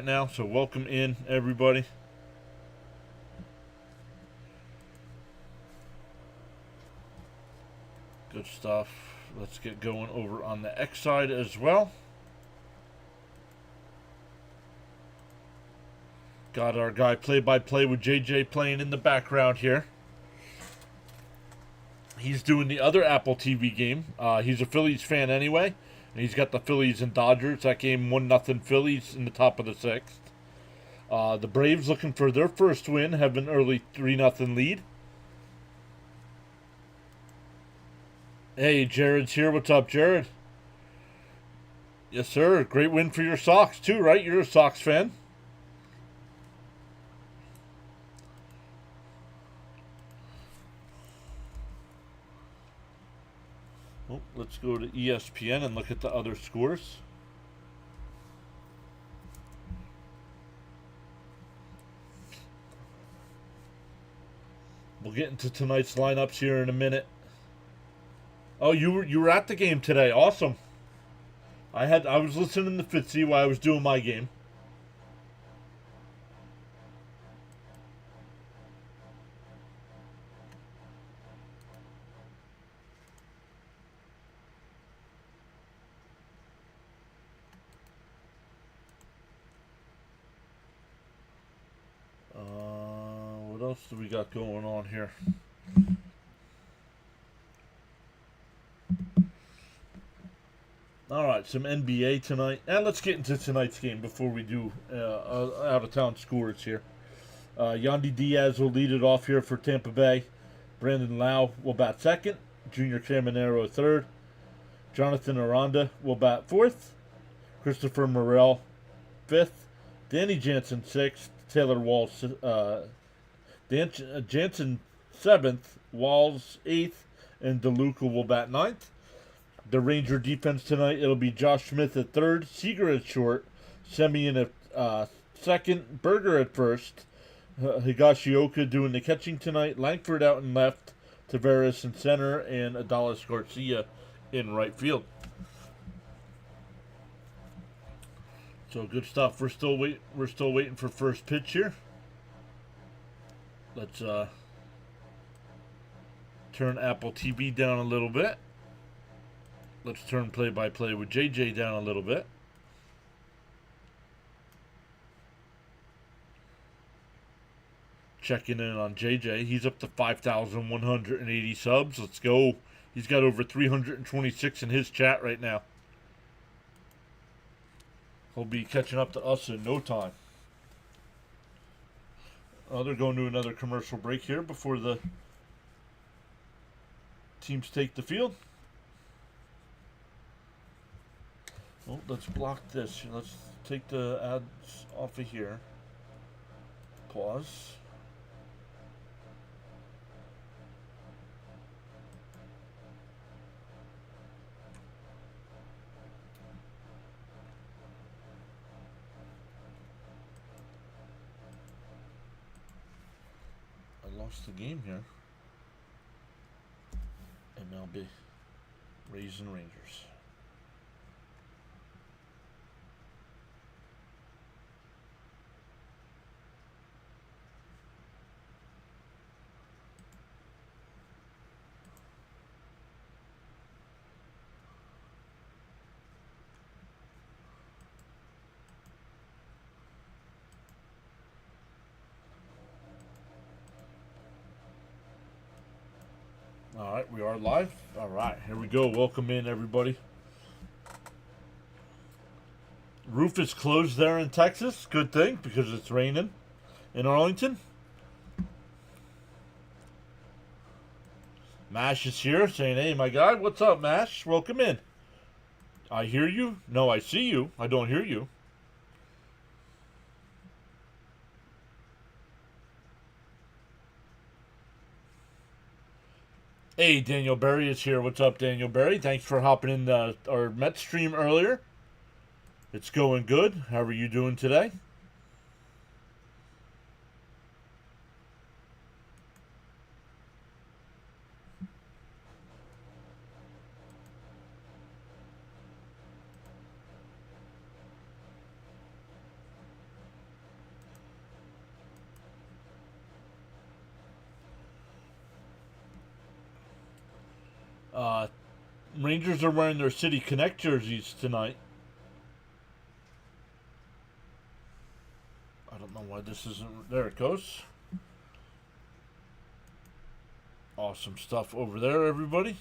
now, so welcome in, everybody. Good stuff. Let's get going over on the X side as well. Got our guy play-by-play with JJ playing in the background here. He's doing the other Apple TV game. He's a Phillies fan anyway. And he's got the Phillies and Dodgers. That game 1-0 Phillies in the top of the sixth. The Braves looking for their first win. Have an early 3-0 lead. Hey, Jared's here. What's up, Jared? Yes, sir. Great win for your Sox, too, right? You're a Sox fan. Oh, let's go to ESPN and look at the other scores. We'll get into tonight's lineups here in a minute. Oh, you were at the game today. Awesome. I was listening to Fitzy while I was doing my game. What else do we got going on here? All right, some NBA tonight. And let's get into tonight's game before we do out-of-town scores here. Yandy Diaz will lead it off here for Tampa Bay. Brandon Lau will bat second. Junior Caminero third. Jonathan Aranda will bat fourth. Christopher Morel fifth. Danny Jansen sixth. Taylor Walls Jansen seventh. Walls eighth. And DeLuca will bat ninth. The Ranger defense tonight, it'll be Josh Smith at third, Seager at short, Semien at second, Berger at first, Higashioka doing the catching tonight, Langford out in left, Tavares in center, and Adalis Garcia in right field. So good stuff. We're still waiting for first pitch here. Let's turn Apple TV down a little bit. Let's turn play-by-play with JJ down a little bit. Checking in on JJ. He's up to 5,180 subs. Let's go. He's got over 326 in his chat right now. He'll be catching up to us in no time. They're going to another commercial break here before the teams take the field. Well, let's block this. Let's take the ads off of here. Pause. I lost the game here. MLB. Rays and Rangers. All right, we are live. All right, here we go. Welcome in, everybody. Roof is closed there in Texas. Good thing, because it's raining in Arlington. Mash is here saying, hey, my guy, what's up, Mash? Welcome in. I hear you. No, I see you. I don't hear you. Hey, Daniel Berry is here. What's up, Daniel Berry? Thanks for hopping in our Mets stream earlier. It's going good. How are you doing today? Uh, Rangers are wearing their City Connect jerseys tonight. I don't know why this isn't... There it goes. Awesome stuff over there, everybody.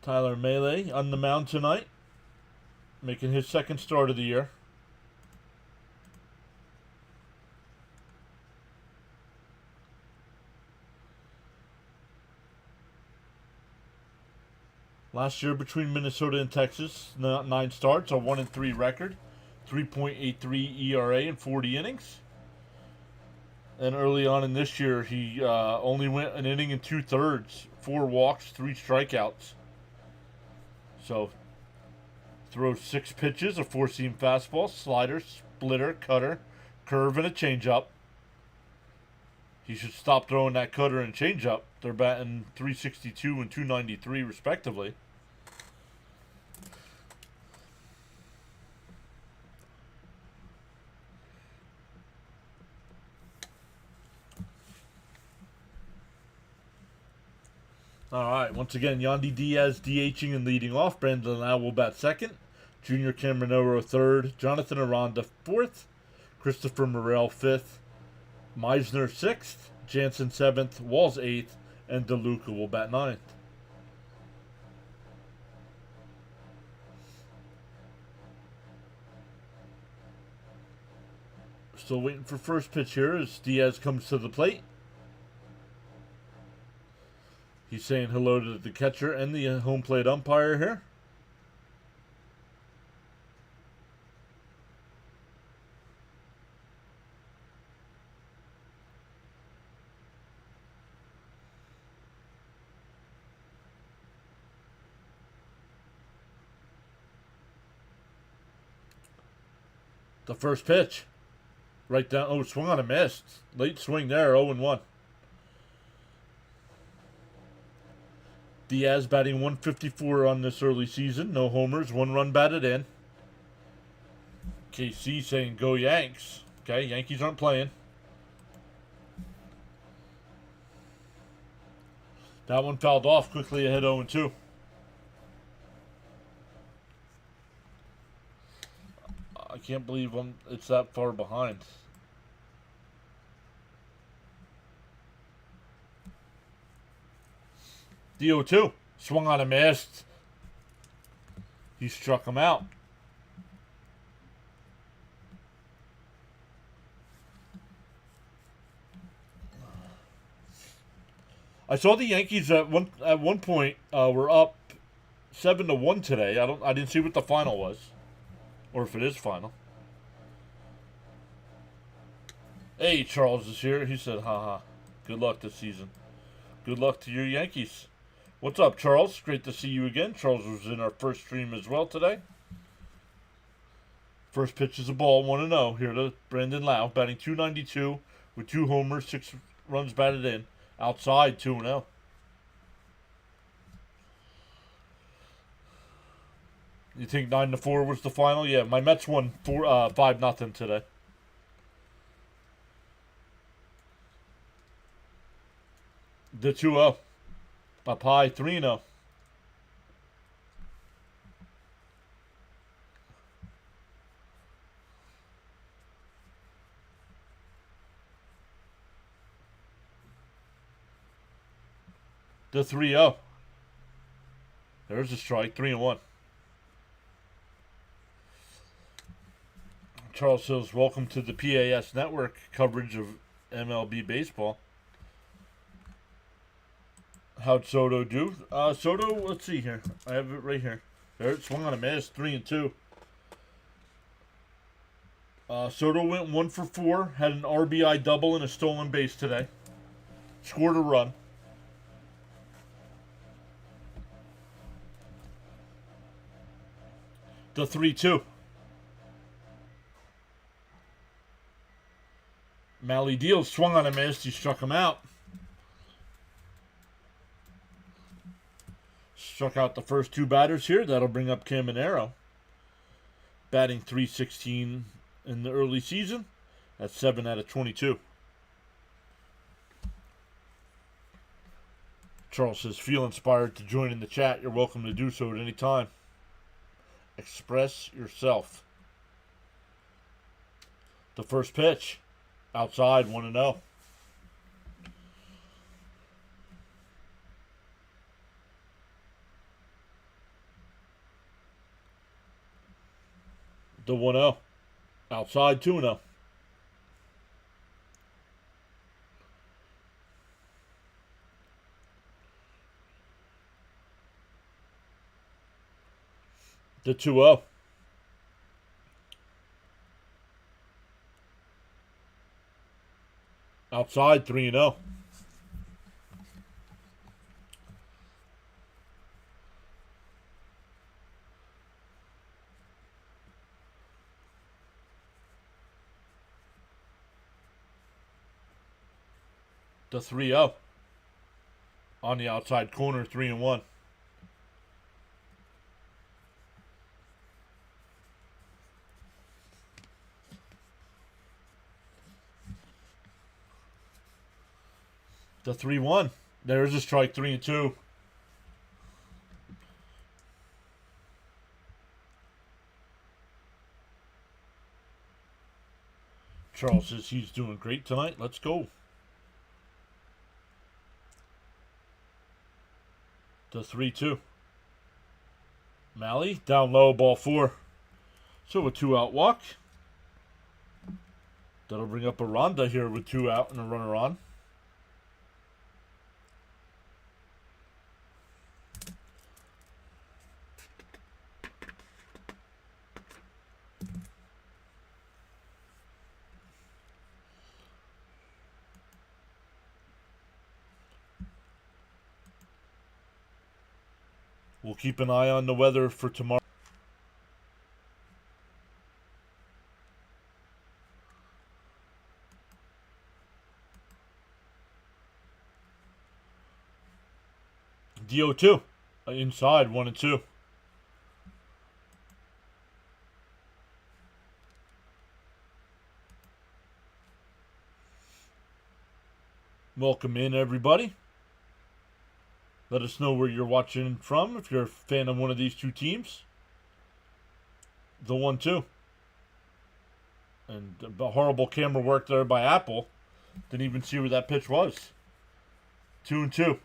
Tyler Mahle on the mound tonight, making his second start of the year. Last year between Minnesota and Texas, 9 starts, a 1-3 record, 3.83 ERA in 40 innings. And early on in this year, he only went an inning and 2/3, 4 walks, 3 strikeouts. So, throws 6 pitches, a 4-seam fastball, slider, splitter, cutter, curve, and a changeup. He should stop throwing that cutter and changeup. They're batting .362 and .293 respectively. All right, once again, Yandy Diaz DHing and leading off. Brandon Lau will bat second. Junior Cameronero third. Jonathan Aranda fourth. Christopher Morel fifth. Meisner sixth. Jansen seventh. Walls eighth. And DeLuca will bat ninth. Still waiting for first pitch here as Diaz comes to the plate. He's saying hello to the catcher and the home plate umpire here. The first pitch. Right down. Oh, swung on a miss. Late swing there, 0-1. Diaz batting .154 on this early season. No homers, 1 run batted in. KC saying go Yanks. Okay, Yankees aren't playing. That one fouled off quickly ahead 0-2. I can't believe it's that far behind. The 0-2. Swung on a miss. He struck him out. I saw the Yankees at one point were up 7-1 today. I didn't see what the final was, or if it is final. Hey, Charles is here. He said, haha, good luck this season. Good luck to your Yankees. What's up, Charles? Great to see you again. Charles was in our first stream as well today. First pitch is a ball, 1-0 here to Brandon Lau, batting .292 with 2 homers, 6 runs batted in. Outside 2-0. You think 9-4 was the final? Yeah, my Mets won 5-0 today. The 2-0. Up high 3-0. The 3-0. There's a strike. 3-1. Charles says, welcome to the PAS network coverage of MLB baseball. How'd Soto do? Soto, let's see here. I have it right here. There, it swung on a miss. 3-2. Soto went 1 for 4. Had an RBI double and a stolen base today. Scored a run. The 3-2. Mally Deal swung on a miss. He struck him out. Struck out the first 2 batters here. That'll bring up Caminero. Batting .316 in the early season. That's 7 out of 22. Charles says, feel inspired to join in the chat. You're welcome to do so at any time. Express yourself. The first pitch. Outside, 1-0. The 1-0. Outside, 2-0. The 2-0. Outside, 3-0. The 3-0. On the outside corner, 3-1. The 3-1. There's a strike, 3-2. Charles says he's doing great tonight. Let's go. The 3-2. Malley down low, ball 4. So a 2-out walk. That'll bring up a Ronda here with 2 out and a runner on. We'll keep an eye on the weather for tomorrow. DO2. Inside, 1-2. Welcome in, everybody. Let us know where you're watching from if you're a fan of one of these two teams. The 1-2. And the horrible camera work there by Apple. Didn't even see where that pitch was. 2-2.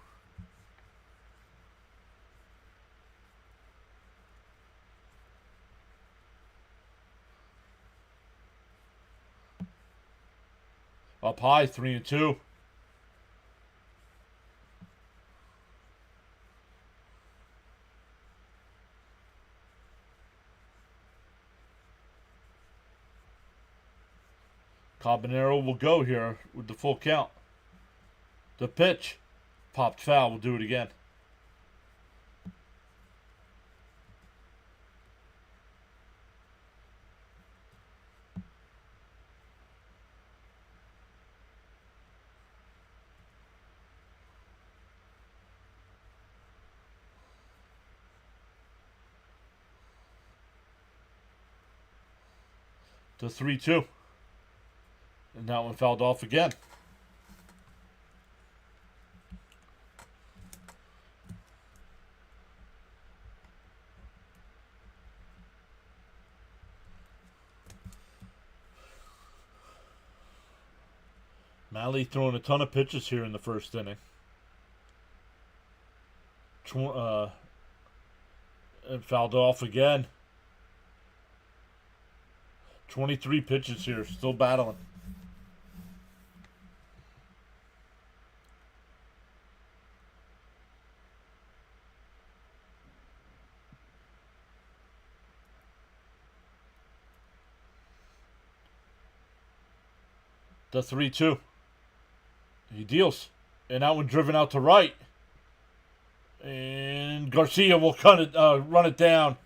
Up high, 3-2. Cabanero will go here with the full count. The pitch. Popped foul. We'll do it again. The 3-2. And that one fouled off again. Malley throwing a ton of pitches here in the first inning. And fouled off again. 23 pitches here, still battling. The 3-2. He deals. And that one driven out to right. And Garcia will run it down.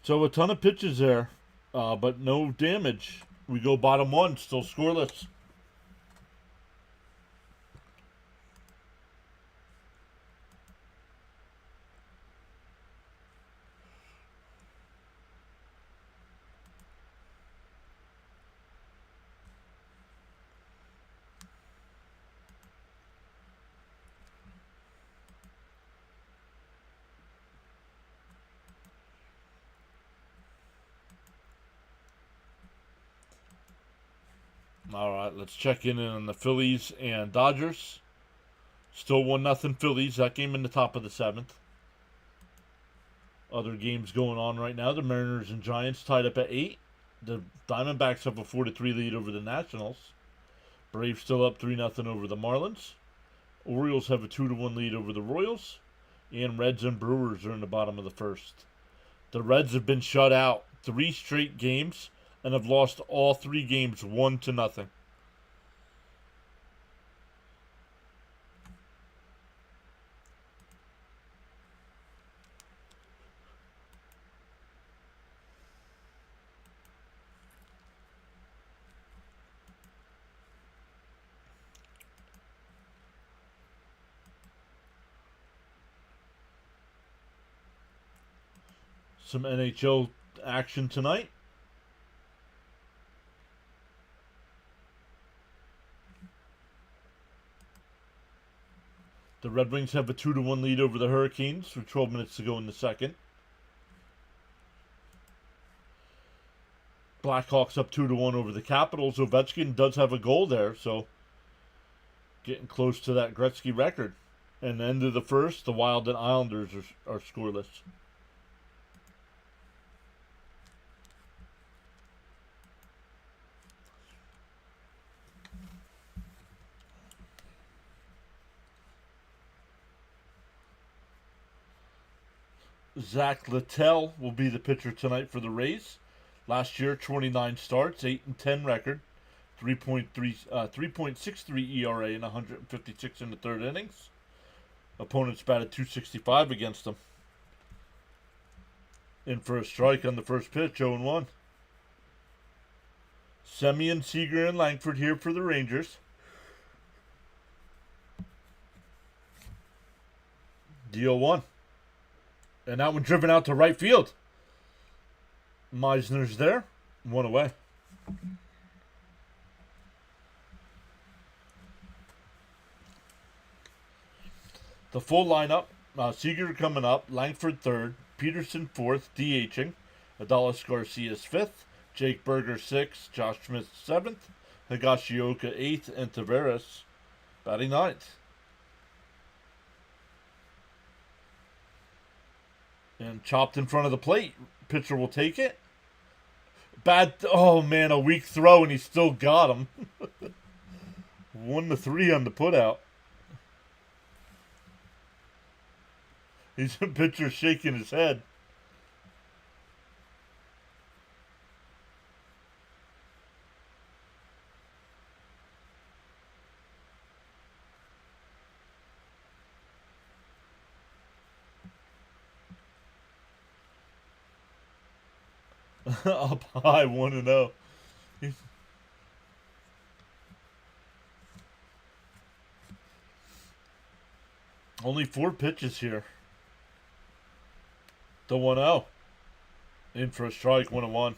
So a ton of pitches there, but no damage. We go bottom 1, still scoreless. All right, let's check in on the Phillies and Dodgers. Still 1-0 Phillies. That game in the top of the 7th. Other games going on right now. The Mariners and Giants tied up at 8. The Diamondbacks have a 4-3 lead over the Nationals. Braves still up 3-0 over the Marlins. Orioles have a 2-1 lead over the Royals. And Reds and Brewers are in the bottom of the first. The Reds have been shut out 3 straight games and have lost all 3 games 1-0. Some NHL action tonight. The Red Wings have a 2-1 lead over the Hurricanes with 12 minutes to go in the second. Blackhawks up 2-1 over the Capitals. Ovechkin does have a goal there, so getting close to that Gretzky record. And the end of the first, the Wild and Islanders are scoreless. Zach Littell will be the pitcher tonight for the Rays. Last year, 29 starts, 8-10 record, 3.63 ERA and 156 in the third innings. Opponents batted .265 against him. In for a strike on the first pitch, 0-1. Semyon, Seager, and Langford here for the Rangers. Deal 1. And that one driven out to right field. Meisner's there. 1 away. The full lineup. Seager coming up. Langford third. Peterson fourth. DHing. Adalis Garcia's fifth. Jake Berger sixth. Josh Smith seventh. Higashioka eighth. And Tavares batting ninth. And chopped in front of the plate. Pitcher will take it. Oh man, a weak throw and he still got him. 1-3 on the putout. He's a pitcher shaking his head. Up high, 1-0. Only 4 pitches here. The 1-0. In for a strike, 1-1.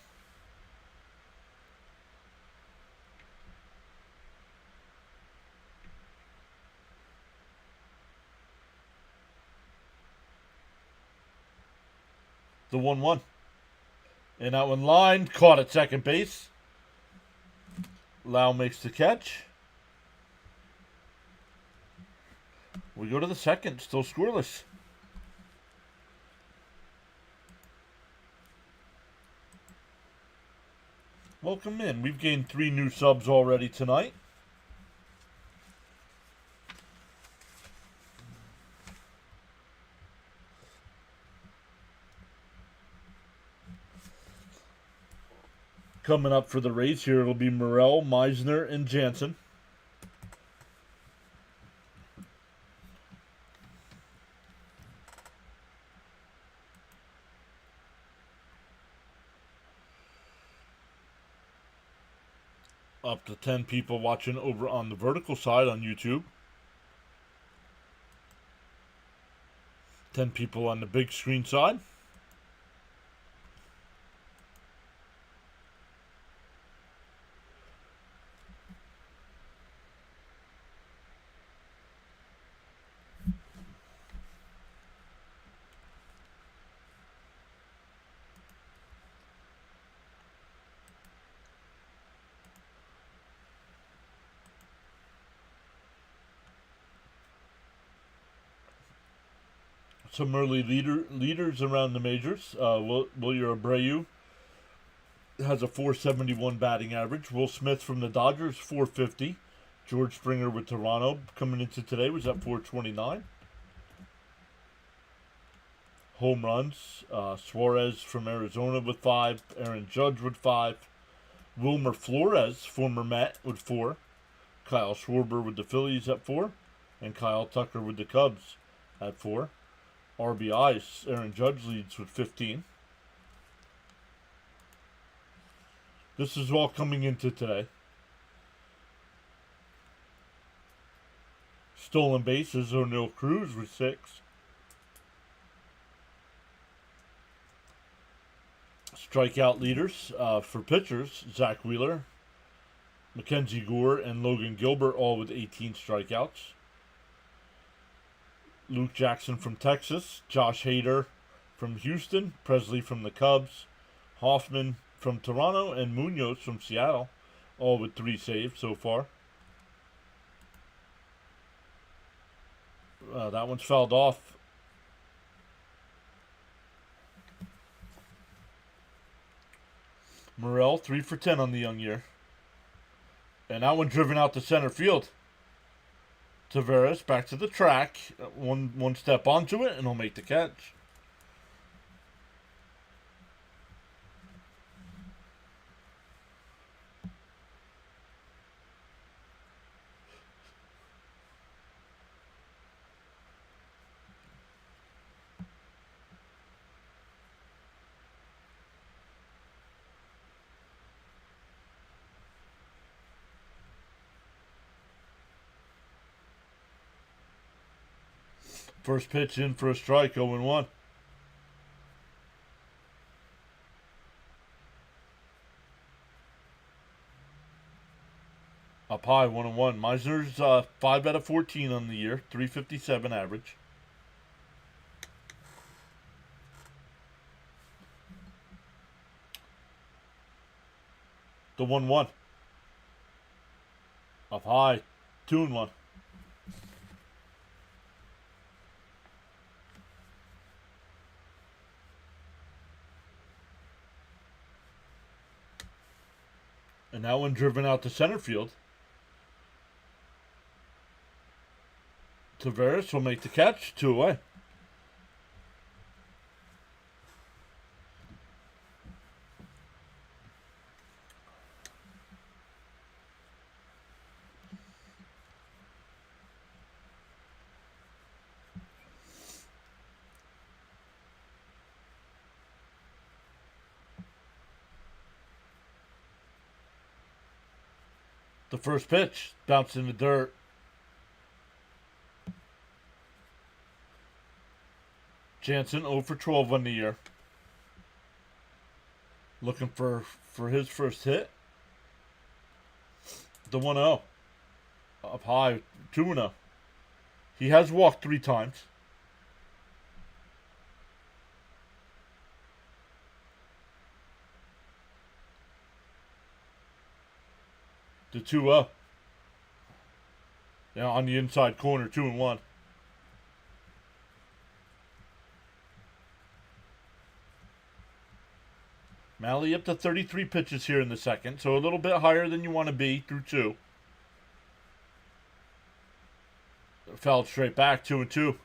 The 1-1. And that one lined, caught at second base. Lau makes the catch. We go to the second, still scoreless. Welcome in. We've gained 3 new subs already tonight. Coming up for the Rays here, it'll be Morel, Meisner, and Jansen. Up to 10 people watching over on the vertical side on YouTube. 10 people on the big screen side. Some early leaders around the majors. Wilyer Abreu has a 471 batting average. Will Smith from the Dodgers, 450. George Springer with Toronto coming into today was at 429. Home runs, Suarez from Arizona with 5. Aaron Judge with 5. Wilmer Flores, former Met, with 4. Kyle Schwarber with the Phillies at 4. And Kyle Tucker with the Cubs at 4. RBIs, Aaron Judge leads with 15. This is all coming into today. Stolen bases, O'Neill Cruz with 6. Strikeout leaders for pitchers, Zach Wheeler, Mackenzie Gore, and Logan Gilbert, all with 18 strikeouts. Luke Jackson from Texas, Josh Hader from Houston, Presley from the Cubs, Hoffman from Toronto, and Munoz from Seattle, all with 3 saves so far. That one's fouled off. Morel, 3 for 10 on the young year. And that one driven out to center field. Tavares back to the track. One step onto it, and he'll make the catch. First pitch in for a strike, 0-1. Up high, 1-1. Meisner's 5 out of 14 on the year, 357 average. The 1-1. Up high, 2-1. And that one driven out to center field. Tavares will make the catch, 2 away. The first pitch bounced in the dirt. Jansen 0 for 12 on the year. Looking for his first hit. The 1-0. Up high, 2-0. He has walked 3 times. The 2-0. Now on the inside corner, 2-1. Malley up to 33 pitches here in the second, so a little bit higher than you want to be through 2. Fouled straight back, 2-2.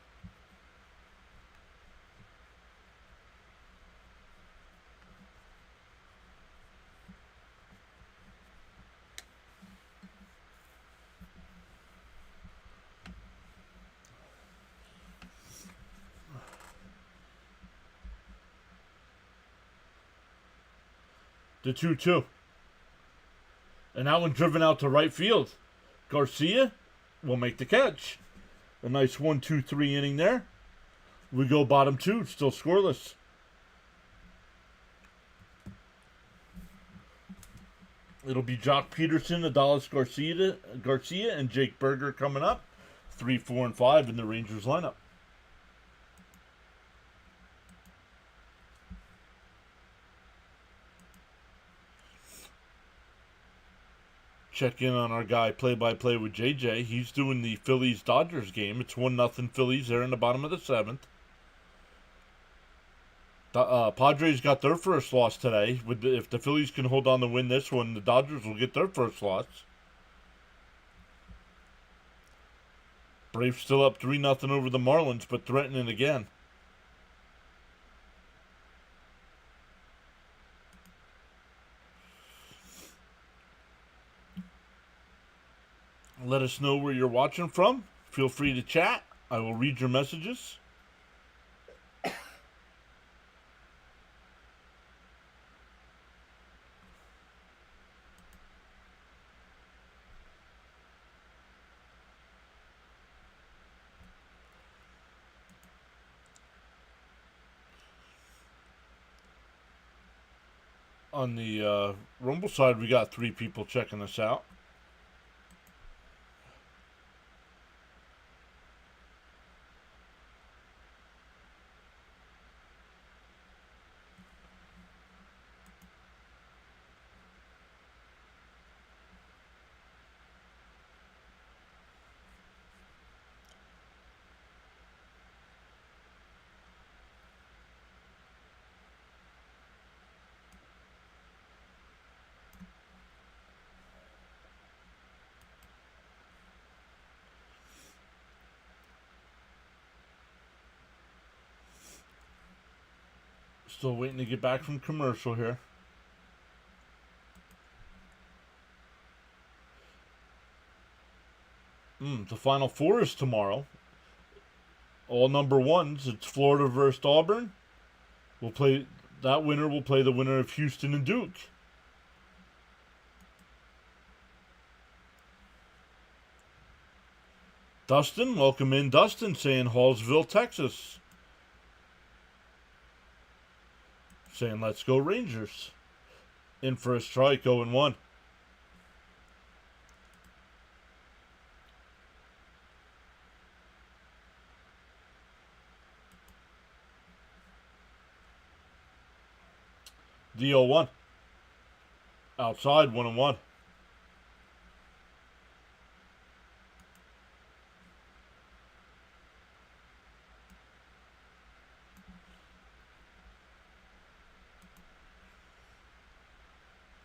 The 2-2. And that one driven out to right field. Garcia will make the catch. A nice 1-2-3 inning there. We go bottom 2, still scoreless. It'll be Jock Peterson, Adolis Garcia, and Jake Berger coming up. 3, 4, and 5 in the Rangers lineup. Check in on our guy play-by-play with JJ. He's doing the Phillies-Dodgers game. It's 1-0 Phillies there in the bottom of the 7th. The Padres got their first loss today. If the Phillies can hold on to win this one, the Dodgers will get their first loss. Braves still up 3-0 over the Marlins, but threatening again. Let us know where you're watching from. Feel free to chat. I will read your messages. On the Rumble side, we got 3 people checking us out. Still waiting to get back from commercial here. The Final Four is tomorrow. All number ones. It's Florida versus Auburn. That winner will play the winner of Houston and Duke. Dustin, welcome in. Dustin saying Hallsville, Texas. Saying let's go Rangers. In for a strike, 0-1. The 0-1. Outside, 1-1.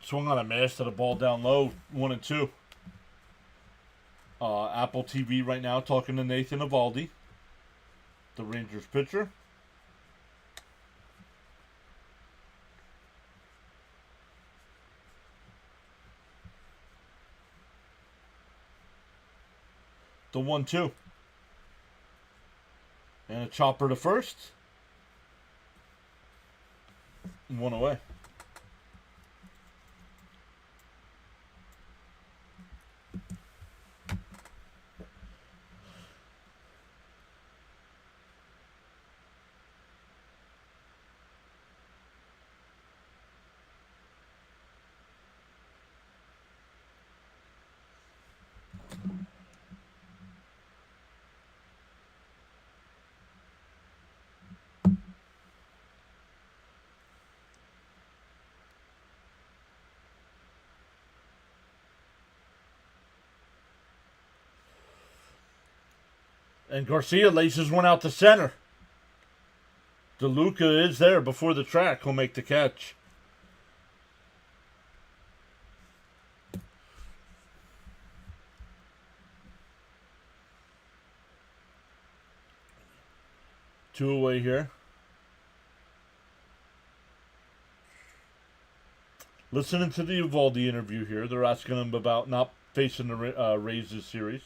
Swung on a miss to the ball down low, 1-2. Apple TV right now talking to Nathan Eovaldi, the Rangers pitcher. The 1-2. And a chopper to first. 1 away. And Garcia laces one out to center. DeLuca is there before the track. He'll make the catch. Two away here. Listening to the Eovaldi interview here. They're asking him about not facing the Rays this series.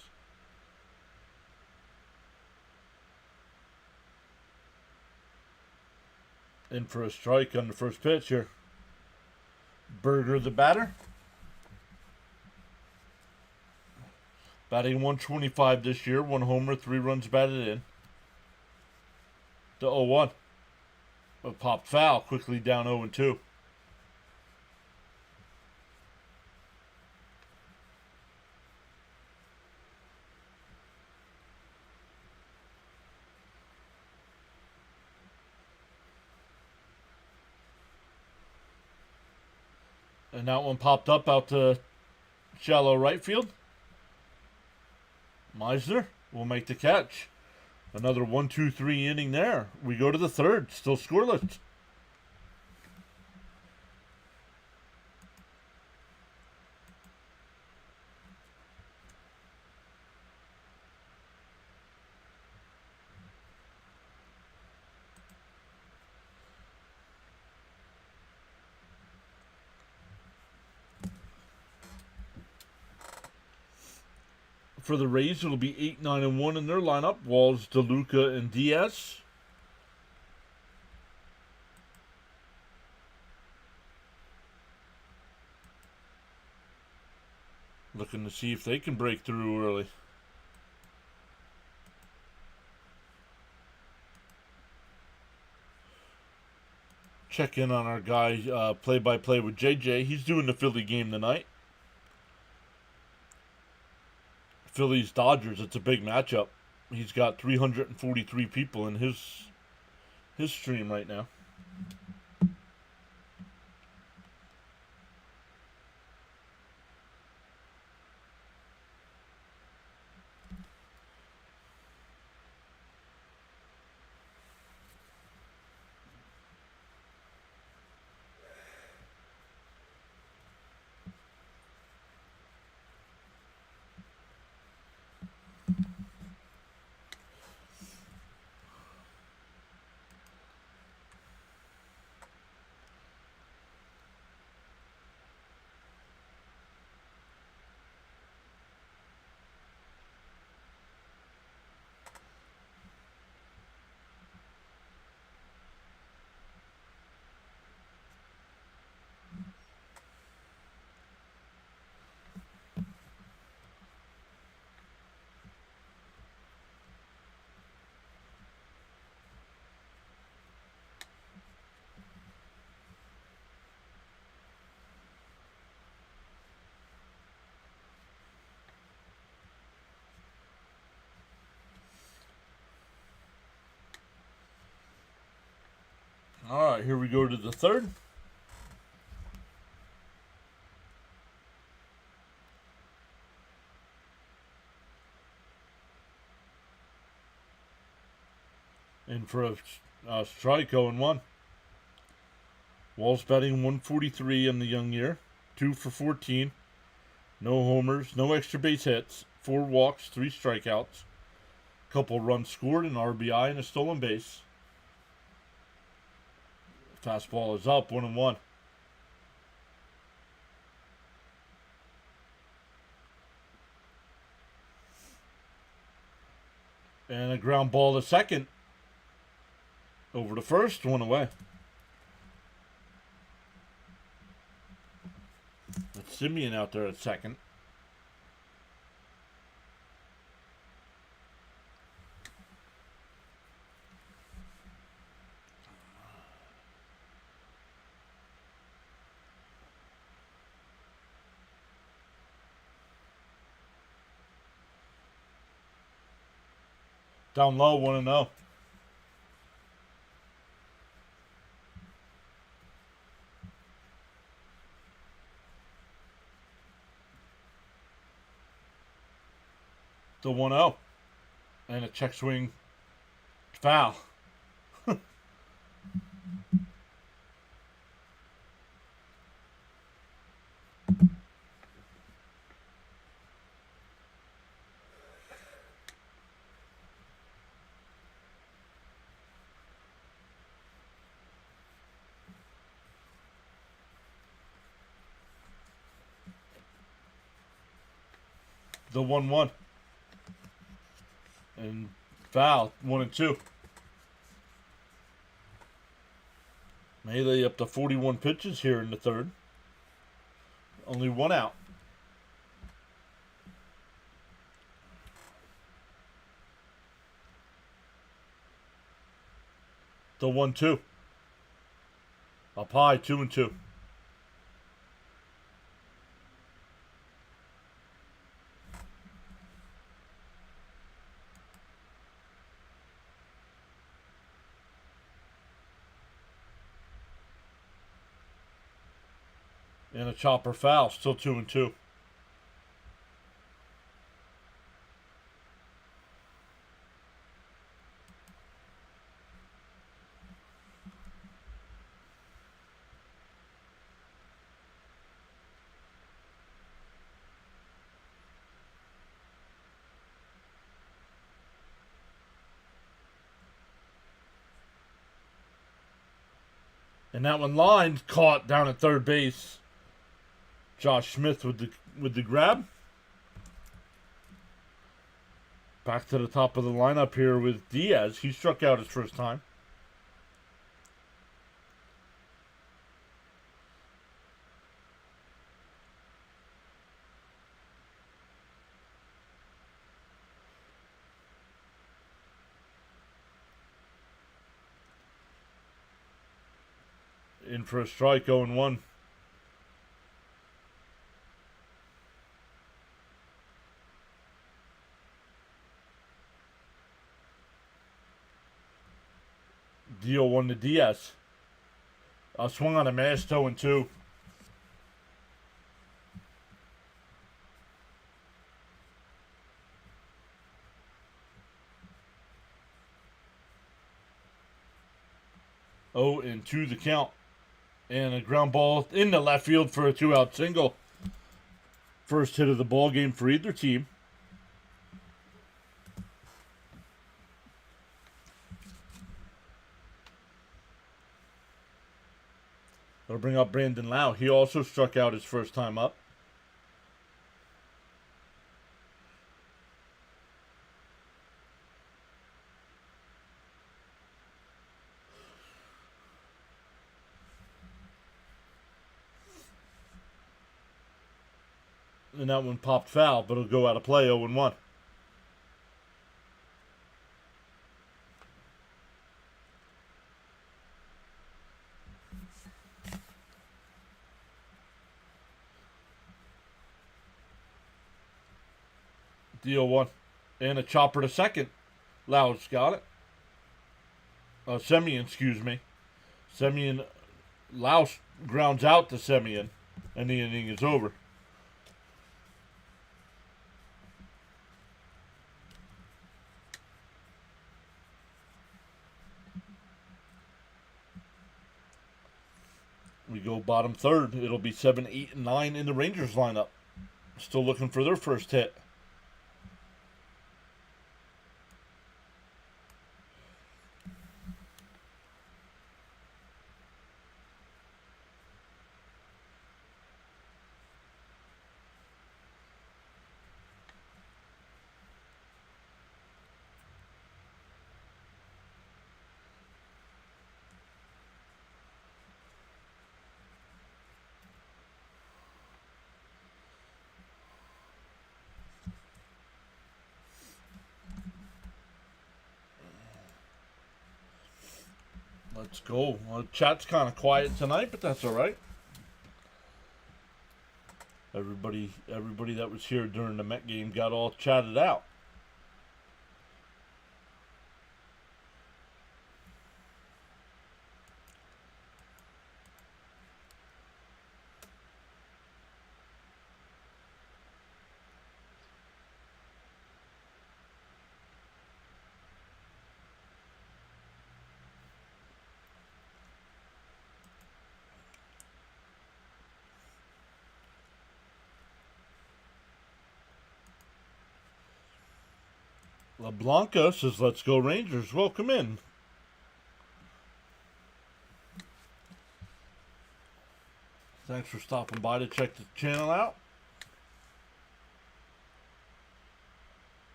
In for a strike on the first pitch here. Berger the batter. Batting 125 this year. 1 homer, 3 runs batted in. The 0-1. A popped foul. Quickly down 0-2. And that one popped up out to shallow right field. Meisner will make the catch. Another 1-2-3 inning there. We go to the third. Still scoreless. For the Rays, it'll be 8, 9, and 1 in their lineup. Walls, DeLuca, and Diaz. Looking to see if they can break through early. Check in on our guy, play-by-play with JJ. He's doing the Philly game tonight. Phillies Dodgers. It's a big matchup. He's got 343 people in his stream right now. All right, here we go to the third. And for a strike, 0-1. Walls batting 143 in the young year. 2 for 14. No homers, no extra base hits. 4 walks, 3 strikeouts. Couple runs scored, an RBI, and a stolen base. Fastball is up, 1-1. And a ground ball to second. Over to first, 1 away. That's Simeon out there at second. Down low, 1-0. The 1-0. And a check swing foul. The 1-1. And foul, 1-2. Melee up to 41 pitches here in the third. Only 1 out. The 1-2. Up high, 2-2. And a chopper foul, still 2-2. And that one lined, caught down at third base. Josh Smith with the grab. Back to the top of the lineup here with Diaz. He struck out his first time. In for a strike, 0-1. Deal 1 to Diaz. Swung on a mash, 0-2. Oh, and 2 the count. And a ground ball in the left field for a 2-out single. First hit of the ball game for either team. That'll bring up Brandon Lau. He also struck out his first time up. And that one popped foul, but it'll go out of play, 0-1. Deal 1. And a chopper to second. Lau's got it. Semien, excuse me. Semien, Laos grounds out to Semien, and the inning is over. We go bottom third. It'll be 7, 8, and 9 in the Rangers lineup. Still looking for their first hit. Let's go. Well, chat's kind of quiet tonight, but that's all right. Everybody that was here during the Met game got all chatted out. LeBlanca says, let's go Rangers. Welcome in. Thanks for stopping by to check the channel out.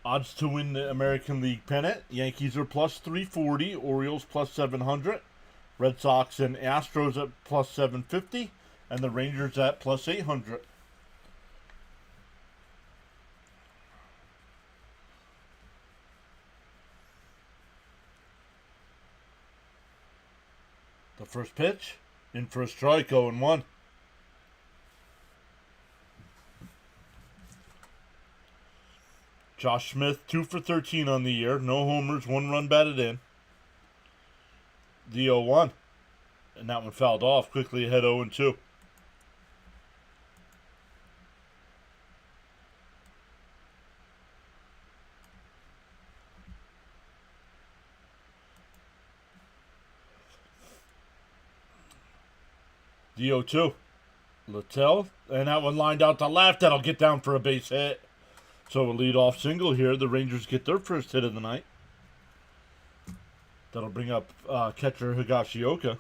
Odds to win the American League pennant. Yankees are plus 340. Orioles plus 700. Red Sox and Astros at plus 750. And the Rangers at plus 800. The first pitch. In for a strike, 0-1. Josh Smith, 2 for 13 on the year. No homers, 1 run batted in. The 0-1. And that one fouled off. Quickly ahead 0-2. The 0-2. Littell. And that one lined out to left. That'll get down for a base hit. So a leadoff single here. The Rangers get their first hit of the night. That'll bring up catcher Higashioka.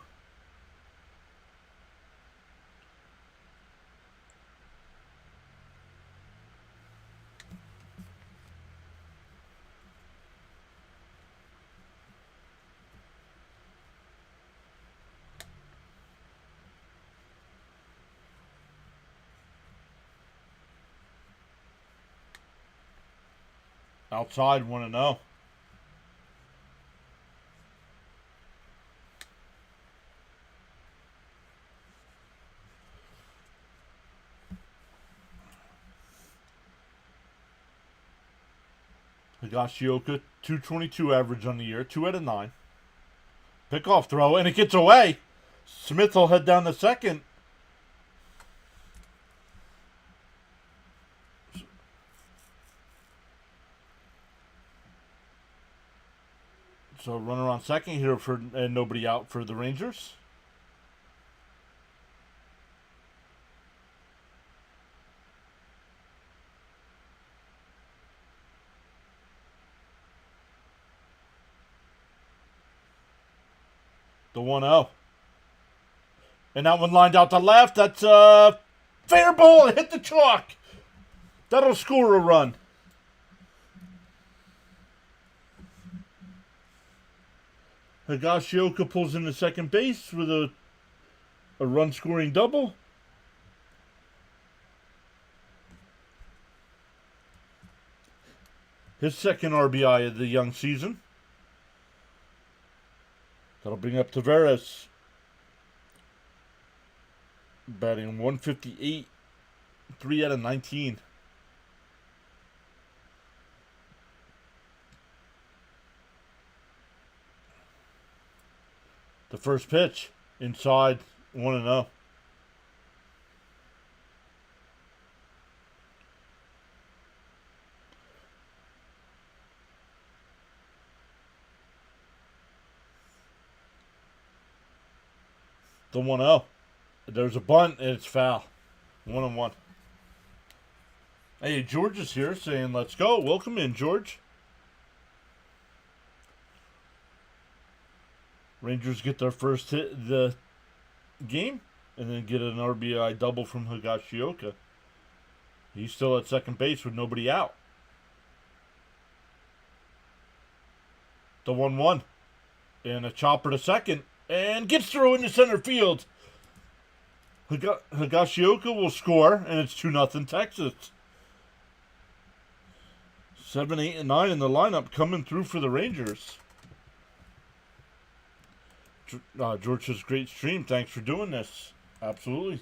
Outside 1-0. Higashioka, 222 average on the year, 2 out of 9. Pickoff throw, and it gets away. Smith will head down to second. So runner on second here for and nobody out for the Rangers. The 1-0. And that one lined out to left. That's a fair ball. It hit the chalk. That'll score a run. Higashioka pulls into second base with a run-scoring double. His second RBI of the young season. That'll bring up Tavares. Batting 158, 3 out of 19. The first pitch, inside, 1-0. The 1-0. There's a bunt, and it's foul. 1-1. Hey, George is here saying, let's go. Welcome in, George. Rangers get their first hit of the game, and then get an RBI double from Higashioka. He's still at second base with nobody out. The 1-1. And a chopper to second, and gets through into center field. Higashioka will score, and it's 2-0 Texas. 7, 8, and 9 in the lineup coming through for the Rangers. George says, great stream. Thanks for doing this. Absolutely.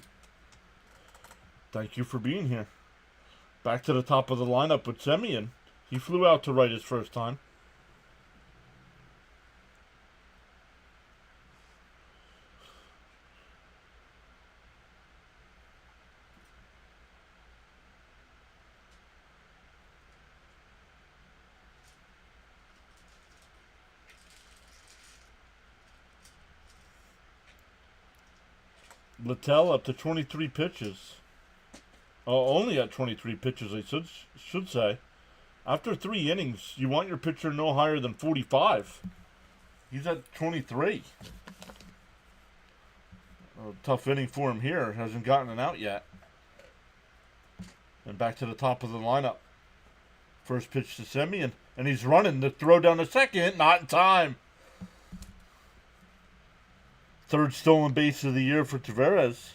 Thank you for being here. Back to the top of the lineup with Semien. He flew out to right his first time. Littell up to 23 pitches. Only at 23 pitches, I should say. After 3 innings, you want your pitcher no higher than 45. He's at 23. Tough inning for him here. Hasn't gotten an out yet. And back to the top of the lineup. First pitch to Semien. And he's running the throw down to second. Not in time. Third stolen base of the year for Tavares.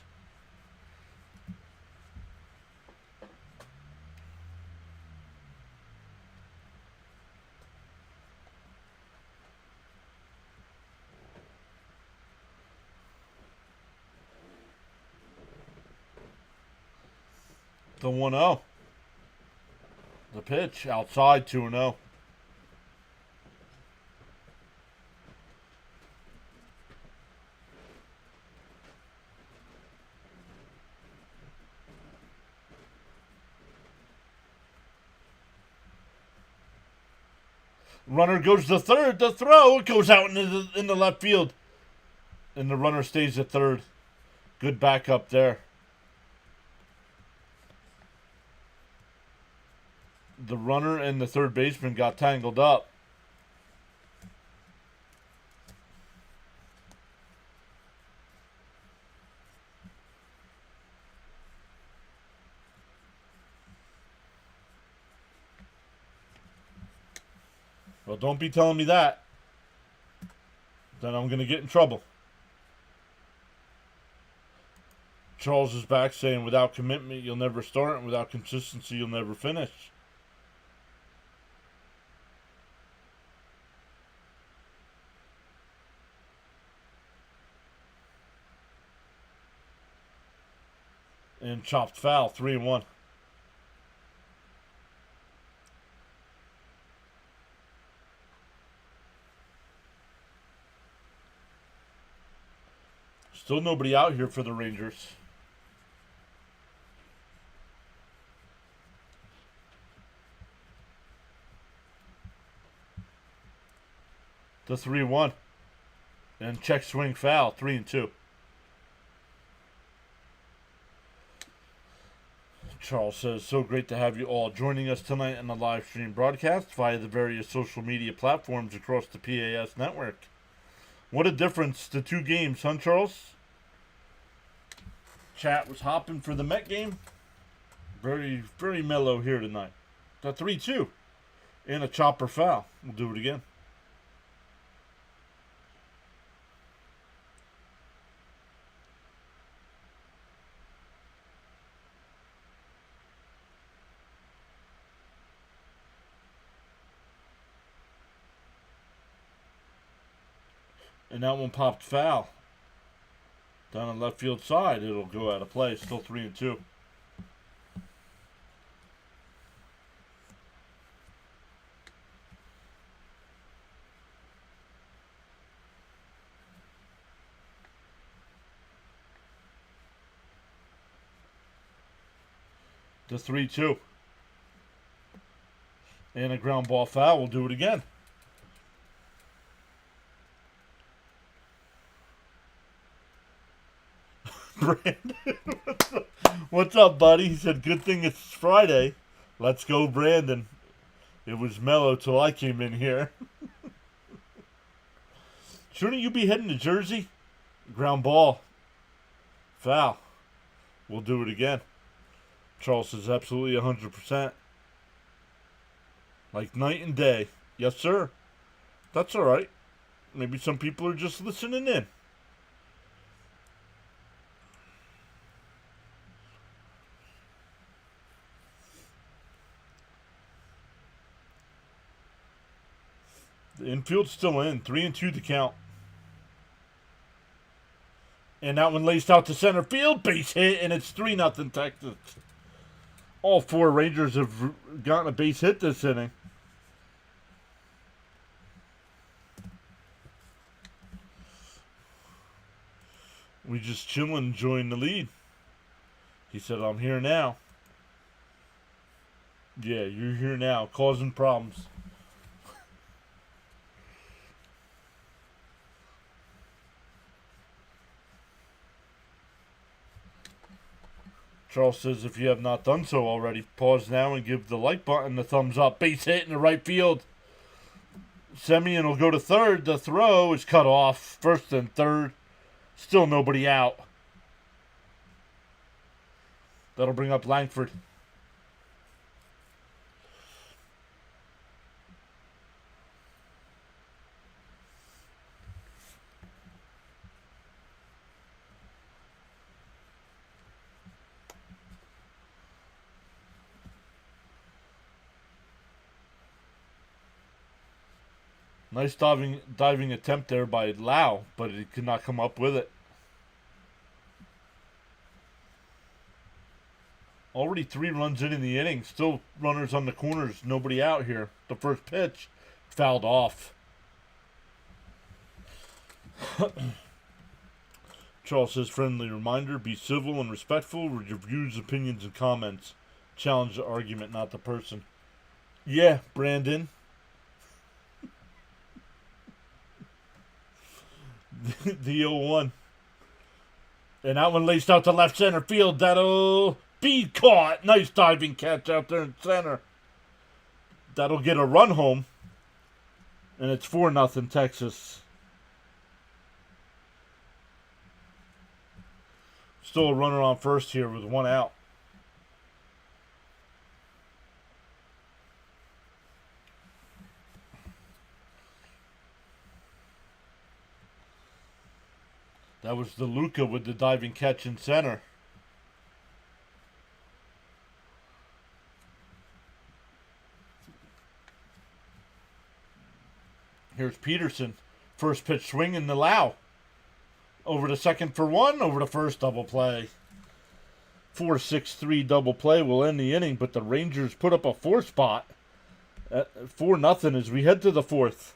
The 1-0. The pitch outside 2-0. Runner goes to third. The throw goes out in the left field. And the runner stays at third. Good backup there. The runner and the third baseman got tangled up. Well, don't be telling me that. Then I'm going to get in trouble. Charles is back saying, without commitment, you'll never start, and without consistency, you'll never finish. And chopped foul, 3-1. Still nobody out here for the Rangers. The 3-1. And check swing foul, 3-2. Charles says, so great to have you all joining us tonight on the live stream broadcast via the various social media platforms across the PAS network. What a difference the two games, huh, Charles? Chat was hopping for the Met game. Very, very mellow here tonight. The 3-2. And a chopper foul. We'll do it again. And that one popped foul. Down on left field side, it'll go out of play. Still 3-2. The 3-2. And a ground ball foul. We'll do it again. Brandon, what's up, buddy? He said, good thing it's Friday. Let's go, Brandon. It was mellow till I came in here. Shouldn't you be heading to Jersey? Ground ball. Foul. We'll do it again. Charles says absolutely 100%. Like night and day. Yes, sir. That's all right. Maybe some people are just listening in. The infield's still in. 3-2 to count. And that one laced out to center field. Base hit, and it's 3-0 Texas. All four Rangers have gotten a base hit this inning. We just chilling, enjoying the lead. He said, I'm here now. Yeah, you're here now, causing problems. Charles says, if you have not done so already, pause now and give the like button the thumbs up. Base hit in the right field. Semien will go to third. The throw is cut off. First and third. Still nobody out. That'll bring up Langford. Nice diving attempt there by Lau, but he could not come up with it. Already 3 runs in the inning. Still runners on the corners. Nobody out here. The first pitch fouled off. Charles says, friendly reminder, be civil and respectful with your views, opinions, and comments. Challenge the argument, not the person. Yeah, Brandon. The 0-1. And that one laced out to left center field. That'll be caught. Nice diving catch out there in center. That'll get a run home. And it's 4-0 Texas. Still a runner on first here with one out. That was DeLuca with the diving catch in center. Here's Peterson. First pitch swing in the Lau. Over to second for one. Over to first, double play. 4-6-3 double play will end the inning, but the Rangers put up a 4 spot at 4-0 as we head to the fourth.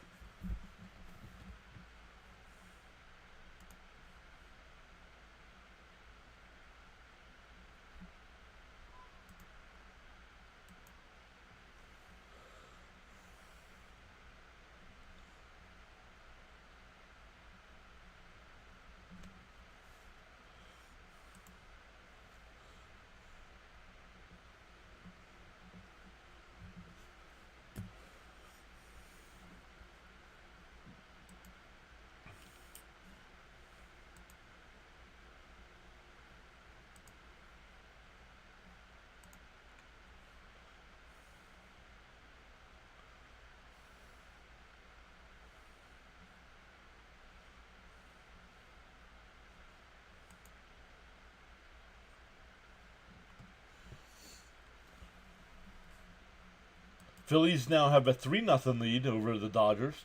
Phillies now have a 3-0 lead over the Dodgers.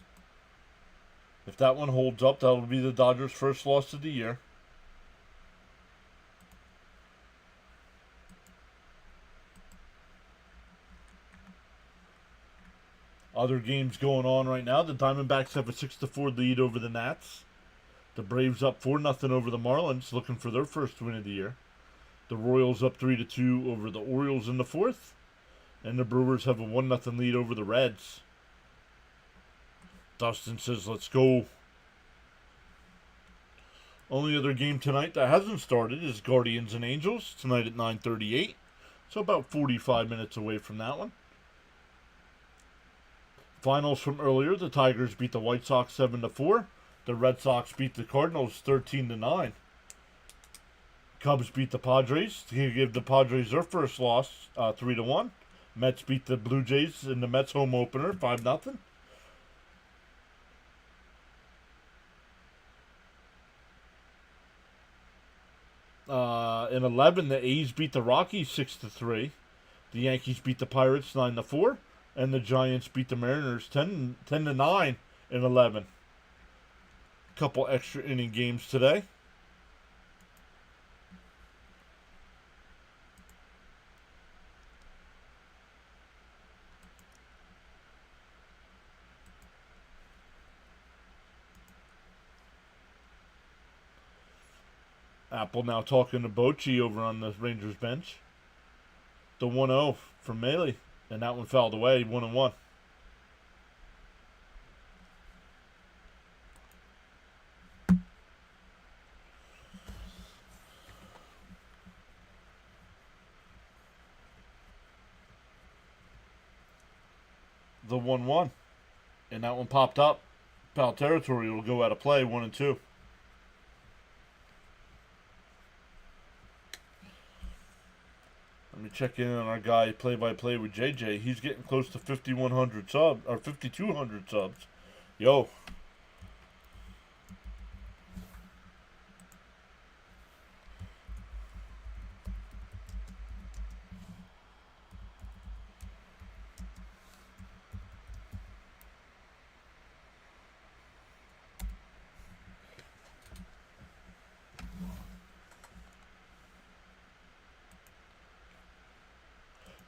If that one holds up, that'll be the Dodgers' first loss of the year. Other games going on right now. The Diamondbacks have a 6-4 lead over the Nats. The Braves up 4-0 over the Marlins, looking for their first win of the year. The Royals up 3-2 over the Orioles in the fourth. And the Brewers have a 1-0 lead over the Reds. Dustin says, let's go. Only other game tonight that hasn't started is Guardians and Angels, tonight at 9:38. So about 45 minutes away from that one. Finals from earlier, the Tigers beat the White Sox 7-4. The Red Sox beat the Cardinals 13-9. Cubs beat the Padres to give the Padres their first loss, 3-1. Mets beat the Blue Jays in the Mets home opener, 5-0. In 11, the A's beat the Rockies 6-3. The Yankees beat the Pirates 9-4. And the Giants beat the Mariners 10-9 in 11. Couple extra inning games today. Apple now talking to Bochy over on the Rangers bench. The 1-0 from Maley. And that one fouled away, 1-1. The 1-1. And that one popped up. Foul territory will go out of play, 1-2. Let me check in on our guy play-by-play with JJ. He's getting close to 5,100 subs, or 5,200 subs. Yo.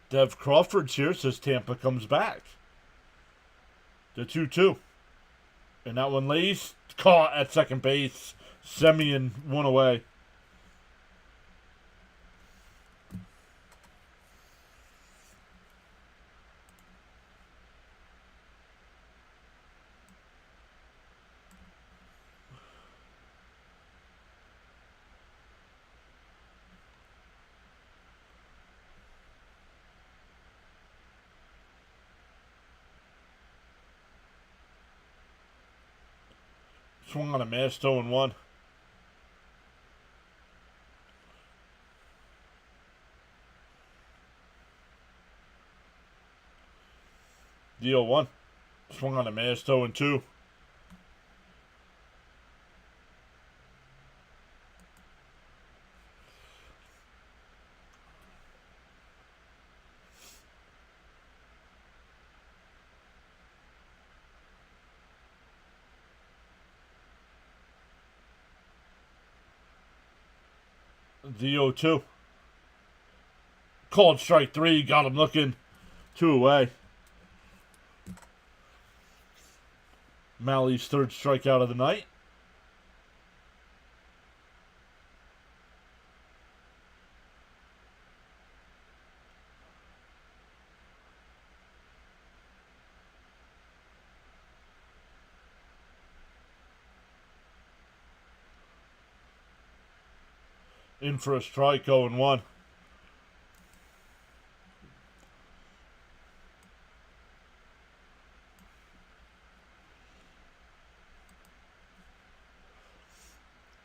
Dev Crawford's here, says Tampa comes back. The 2-2. And that one lays caught at second base. Semien one away. Swung on a miss, 0-1. The 0-1. Swung on a miss, 0-2. The 0-2. Called strike 3. Got him looking. 2 away. Malley's third strikeout of the night. In for a strike, 0-1.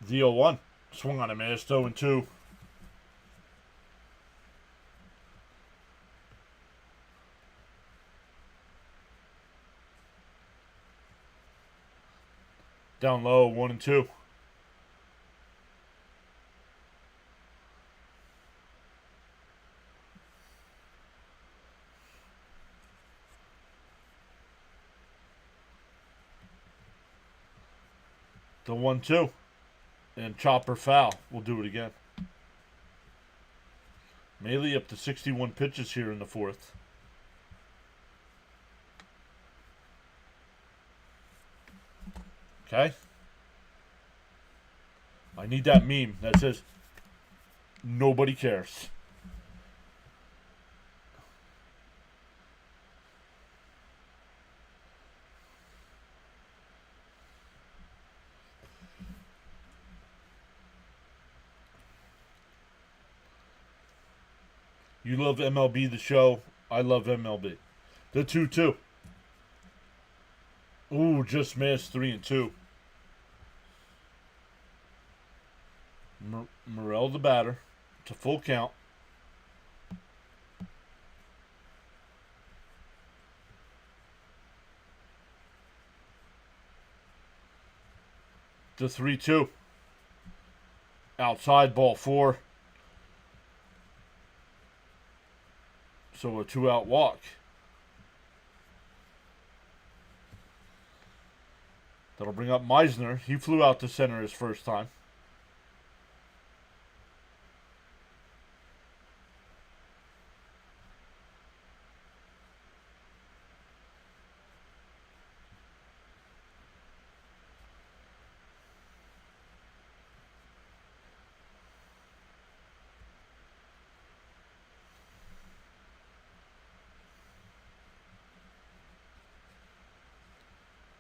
The 0-1. Swung on a miss, 0-2. Down low, 1-2. The 1-2. And chopper foul. We'll do it again. Maley up to 61 pitches here in the fourth. Okay. I need that meme that says, nobody cares. You love MLB the show. I love MLB. The 2-2. Ooh, just missed. 3-2. Morel the batter. It's a full count. The 3-2. Outside, ball 4. So a 2-out walk. That'll bring up Meisner. He flew out to center his first time.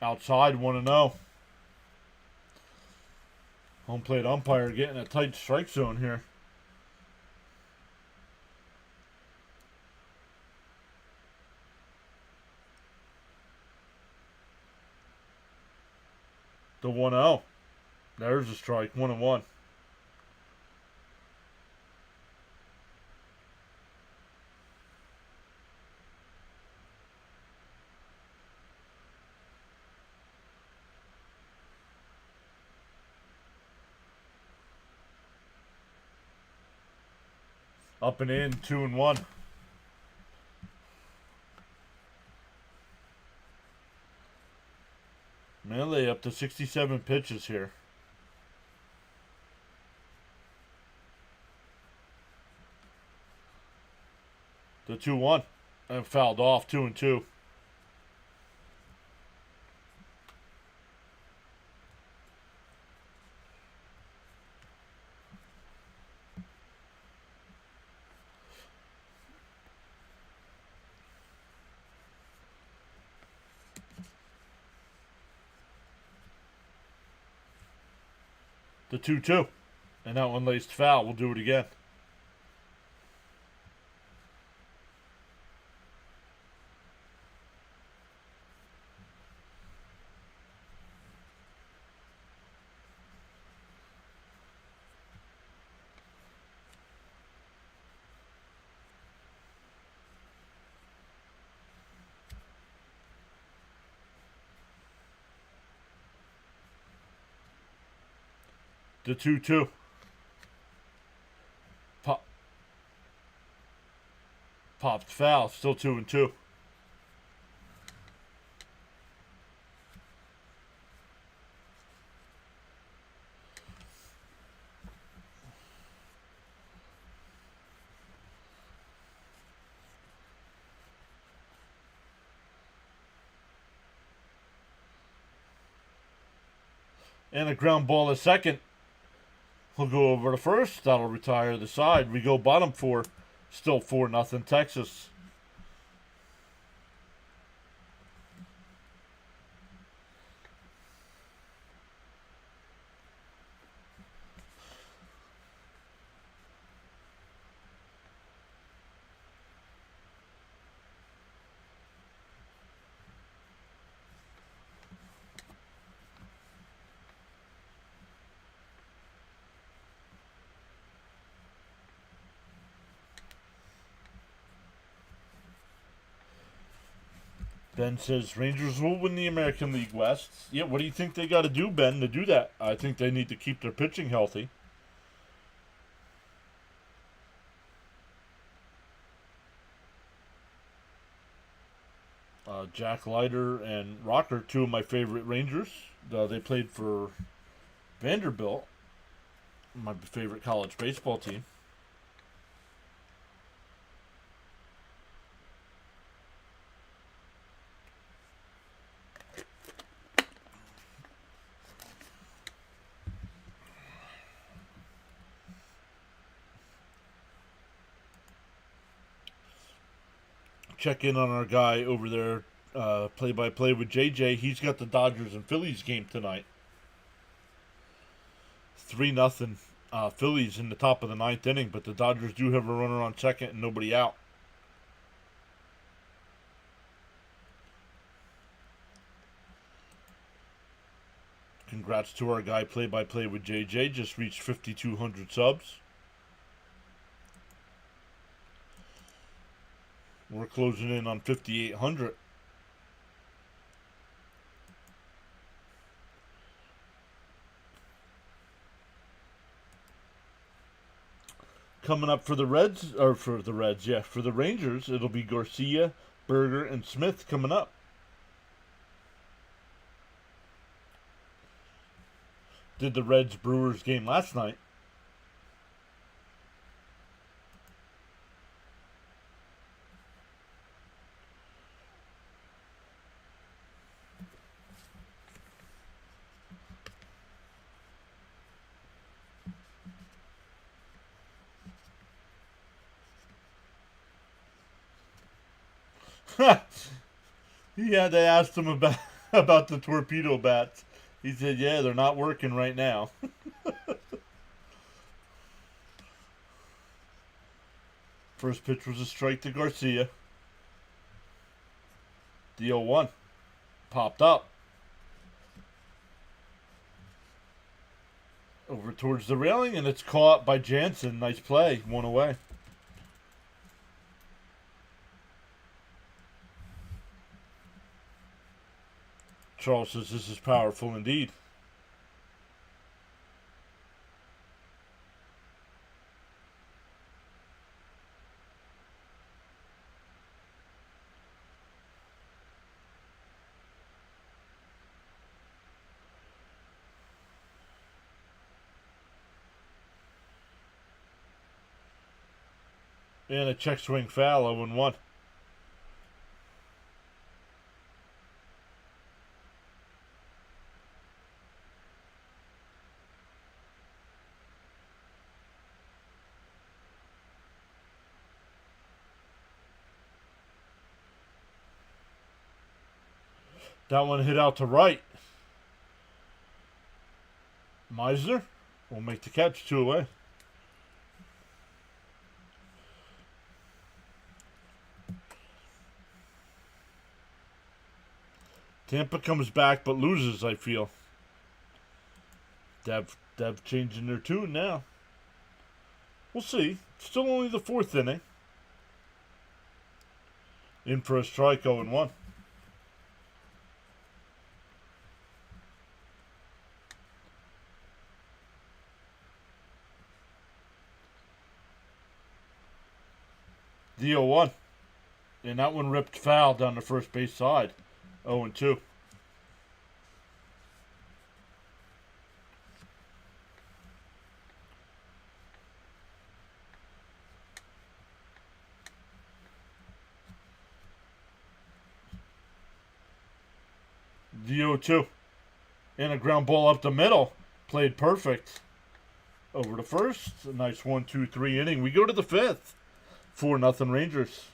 Outside, 1-0. Home plate umpire getting a tight strike zone here. The 1-0. There's a strike, 1-1. Up and in, 2-1. Melee up to 67 pitches here. The 2-1. And fouled off, 2-2. The 2-2. And that one laced foul. We'll do it again. The 2-2. Popped foul. Still 2-2. And a ground ball at second. He'll go over to first. That'll retire the side. We go bottom four. Still 4-0 Texas. Ben says Rangers will win the American League West. Yeah, what do you think they got to do, Ben, to do that? I think they need to keep their pitching healthy. Jack Leiter and Rocker, two of my favorite Rangers. They played for Vanderbilt, my favorite college baseball team. Check in on our guy over there, play-by-play with JJ. He's got the Dodgers and Phillies game tonight. 3-0 Phillies in the top of the ninth inning, but the Dodgers do have a runner on second and nobody out. Congrats to our guy, play-by-play with JJ. Just reached 5,200 subs. We're closing in on 5,800. Coming up for the Reds, or for the Reds, yeah, for the Rangers, it'll be Garcia, Berger, and Smith coming up. Did the Reds-Brewers game last night. Yeah, they asked him about the torpedo bats. He said, yeah, they're not working right now. First pitch was a strike to Garcia. The 0-1 popped up. Over towards the railing, and it's caught by Jansen. Nice play. One away. Charles says this is powerful indeed. And a check swing foul, 0-1. That one hit out to right. Meisner will make the catch, 2 away. Tampa comes back but loses, I feel. Dev changing their tune now. We'll see. Still only the 4th inning. In for a strike, 0-1. The 0-1. And that one ripped foul down the first base side. 0-2. The 0-2. And a ground ball up the middle. Played perfect. Over to first. A nice 1-2-3 inning. We go to the fifth. 4-0 Rangers.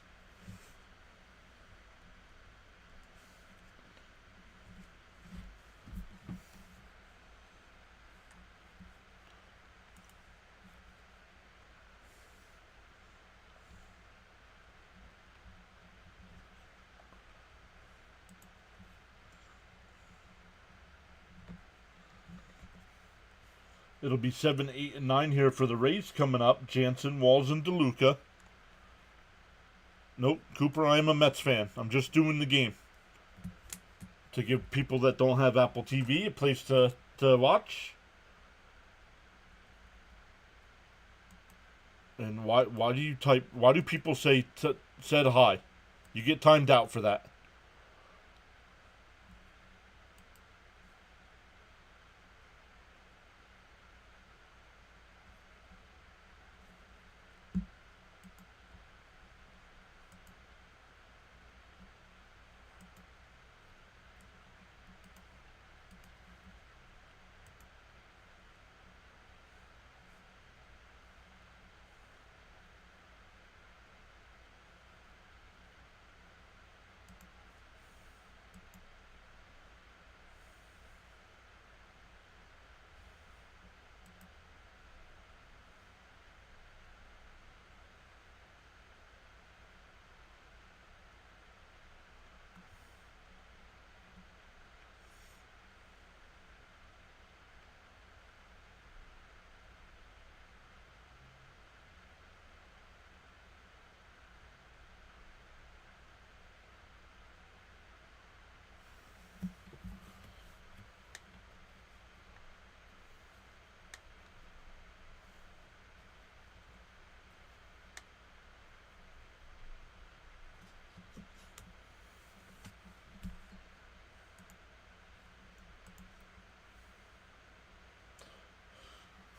It'll be 7, 8, and 9 here for the Rays coming up. Jansen, Walls, and DeLuca. Nope, Cooper, I am a Mets fan. I'm just doing the game. To give people that don't have Apple TV a place to watch. And why do people say said hi? You get timed out for that.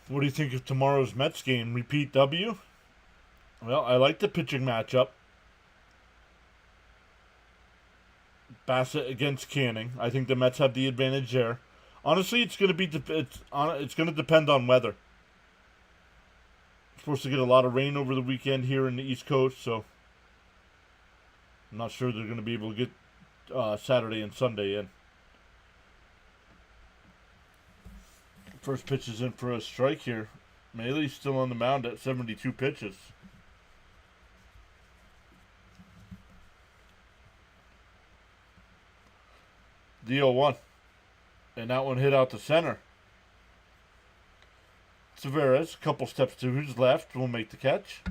What do you think of tomorrow's Mets game? Repeat W? Well, I like the pitching matchup. Bassett against Canning. I think the Mets have the advantage there. Honestly, it's going to depend on weather. It's supposed to get a lot of rain over the weekend here in the East Coast, so I'm not sure they're going to be able to get Saturday and Sunday in. First pitch is in for a strike here. Maley's still on the mound at 72 pitches. The 0-1. And that one hit out to center. Severez, a couple steps to his left, will make the catch.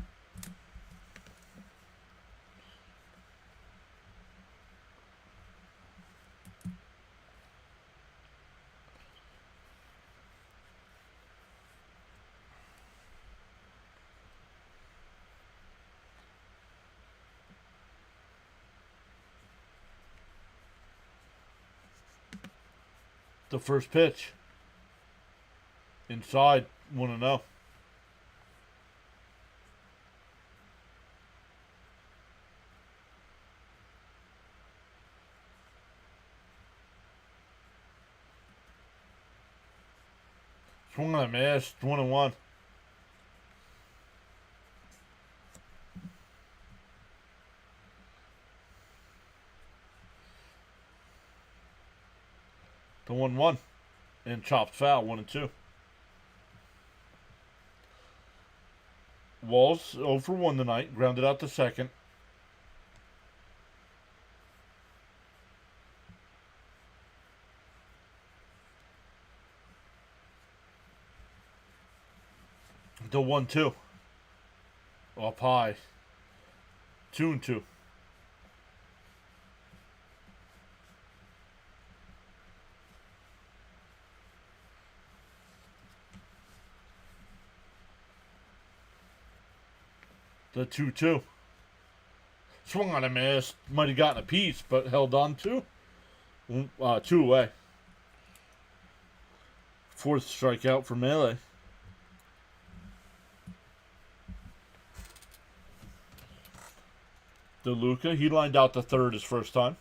The first pitch. Inside, 1-0. Swung on a miss, 1-1. The 1-1. And chopped foul, 1-2. Walls 0 for 1 tonight, grounded out to second. The 1-2. Up high. 2-2. The 2-2. Swung on a miss. Might have gotten a piece, but held on to. 2 away. 4th strikeout for Melee. DeLuca, he lined out to 3rd his first time.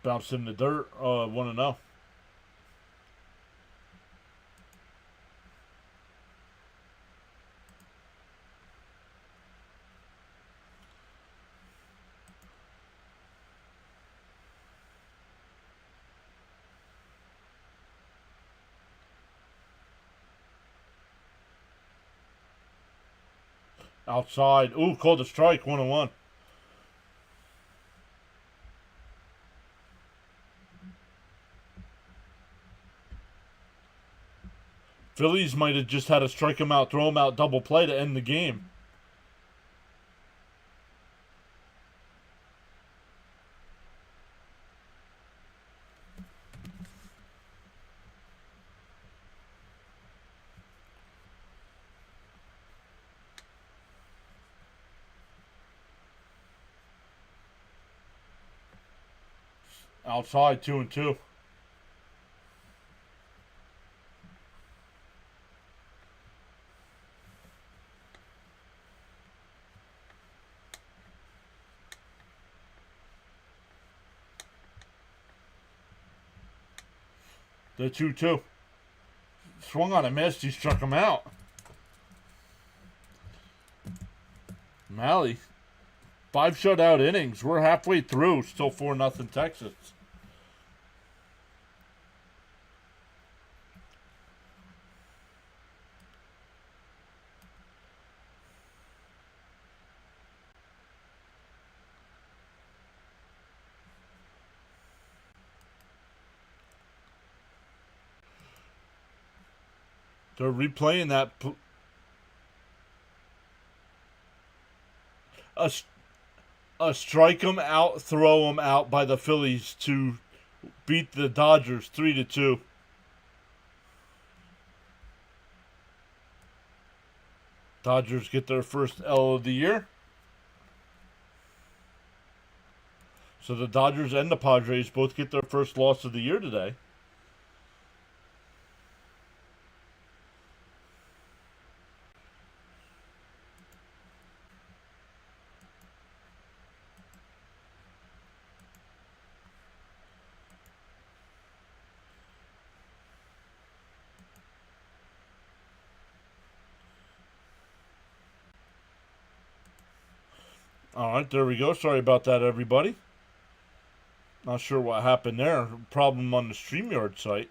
Bounced in the dirt, 1-0. Outside. Ooh, called a strike, 1-1. Phillies might have just had to strike him out, throw him out, double play to end the game. Outside, 2-2. The 2-2. Swung on a miss, he struck him out. Malley, 5 shutout innings. We're halfway through. Still 4-0 Texas. They're replaying that. A strike 'em out, throw 'em out by the Phillies to beat the Dodgers 3-2. Dodgers get their first L of the year. So the Dodgers and the Padres both get their first loss of the year today. Alright, there we go. Sorry about that, everybody. Not sure what happened there. Problem on the StreamYard site.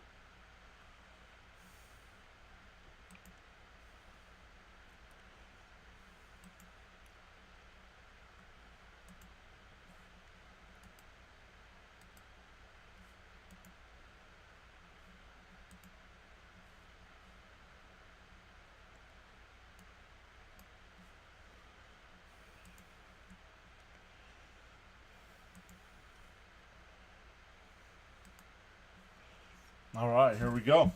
All right, here we go.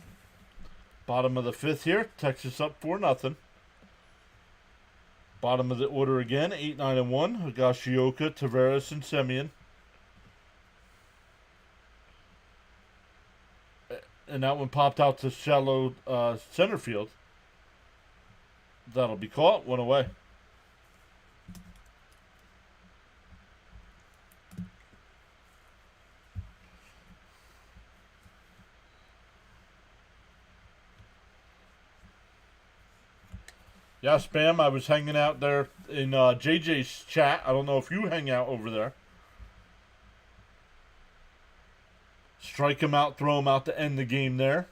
Bottom of the 5th here. Texas up 4-0. Bottom of the order again. 8, 9, and 1. Higashioka, Taveras, and Semien. And that one popped out to shallow center field. That'll be caught. 1 away. Yeah, Spam, I was hanging out there in JJ's chat. I don't know if you hang out over there. Strike him out, throw him out to end the game there.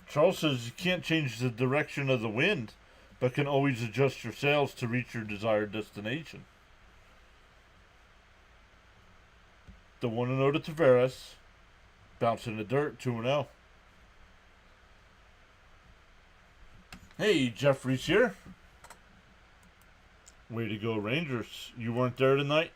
Charles says you can't change the direction of the wind, but can always adjust your sails to reach your desired destination. The 1-0 to Taveras. Bounce in the dirt, 2-0. Hey, Jeffrey's here. Way to go, Rangers. You weren't there tonight?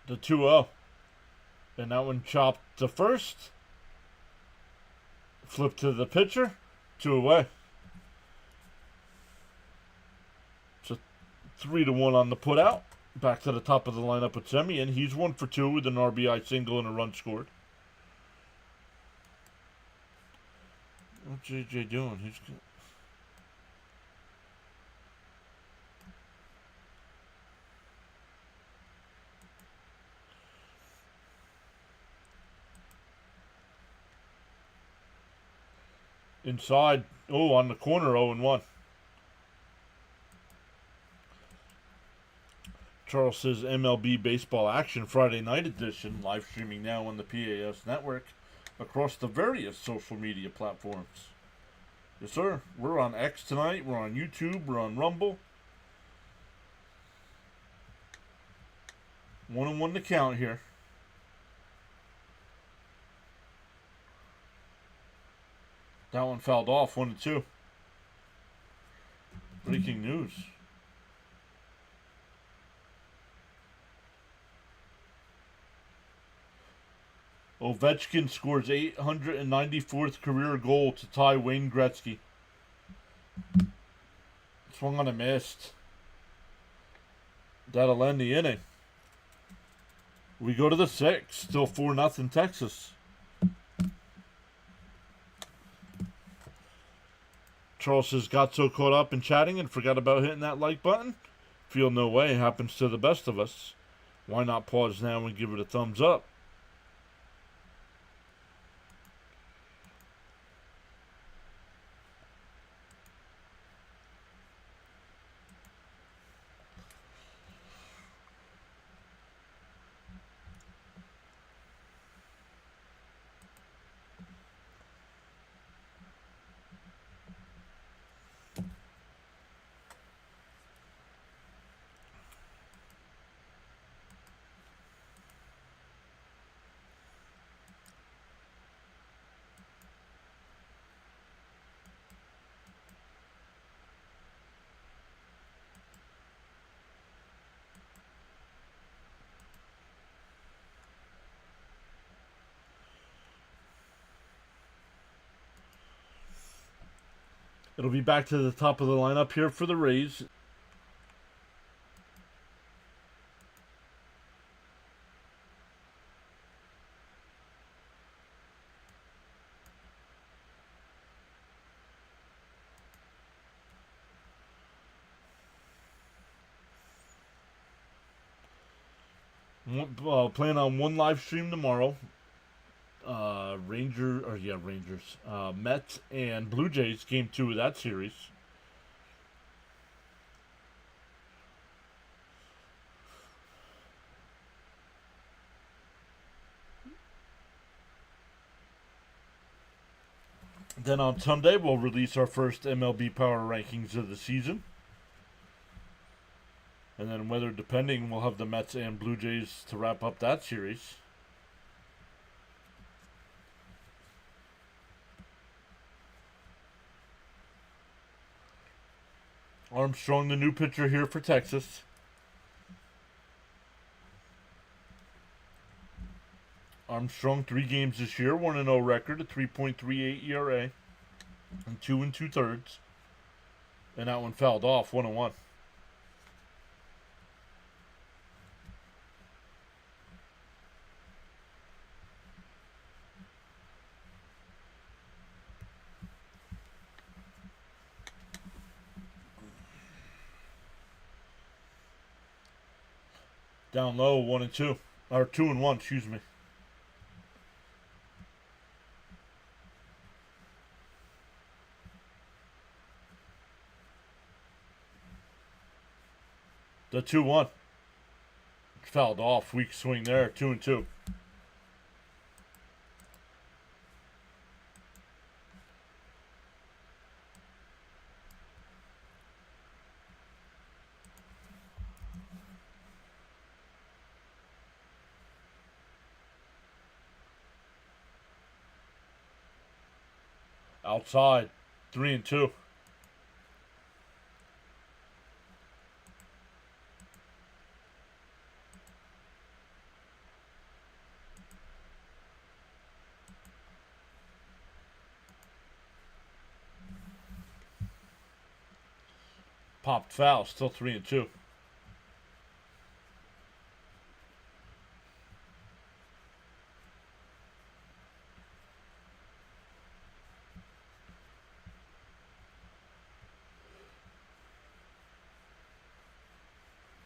The 2-0. And that one chopped to first. Flip to the pitcher. 2 away. It's a 3-1 on the put out. Back to the top of the lineup with Semien. He's 1 for 2 with an RBI single and a run scored. What's JJ doing? He's inside. Oh, on the corner, 0-1. Charles says MLB Baseball Action Friday Night Edition, live streaming now on the PAS Network across the various social media platforms. Yes, sir. We're on X tonight. We're on YouTube. We're on Rumble. 1-1 to count here. That one fouled off, 1-2. Breaking news. Ovechkin scores 894th career goal to tie Wayne Gretzky. Swung on a missed. That'll end the inning. We go to the 6th. Still 4-0 Texas. Charles has got so caught up in chatting and forgot about hitting that like button. Feel no way. Happens to the best of us. Why not pause now and give it a thumbs up? It'll be back to the top of the lineup here for the Rays. Plan on one live stream tomorrow. Rangers. Mets and Blue Jays, game 2 of that series. Then on Sunday, we'll release our first MLB Power Rankings of the season. And then, weather depending, we'll have the Mets and Blue Jays to wrap up that series. Armstrong, the new pitcher here for Texas. Armstrong, 3 games this year, 1-0 record, a 3.38 ERA, and 2 2/3. And that one fouled off, 1-1. Down low, 1-2. Or 2-1, excuse me. The 2-1. Fouled off. Weak swing there. 2-2. Outside. 3-2. popped foul. Still 3-2.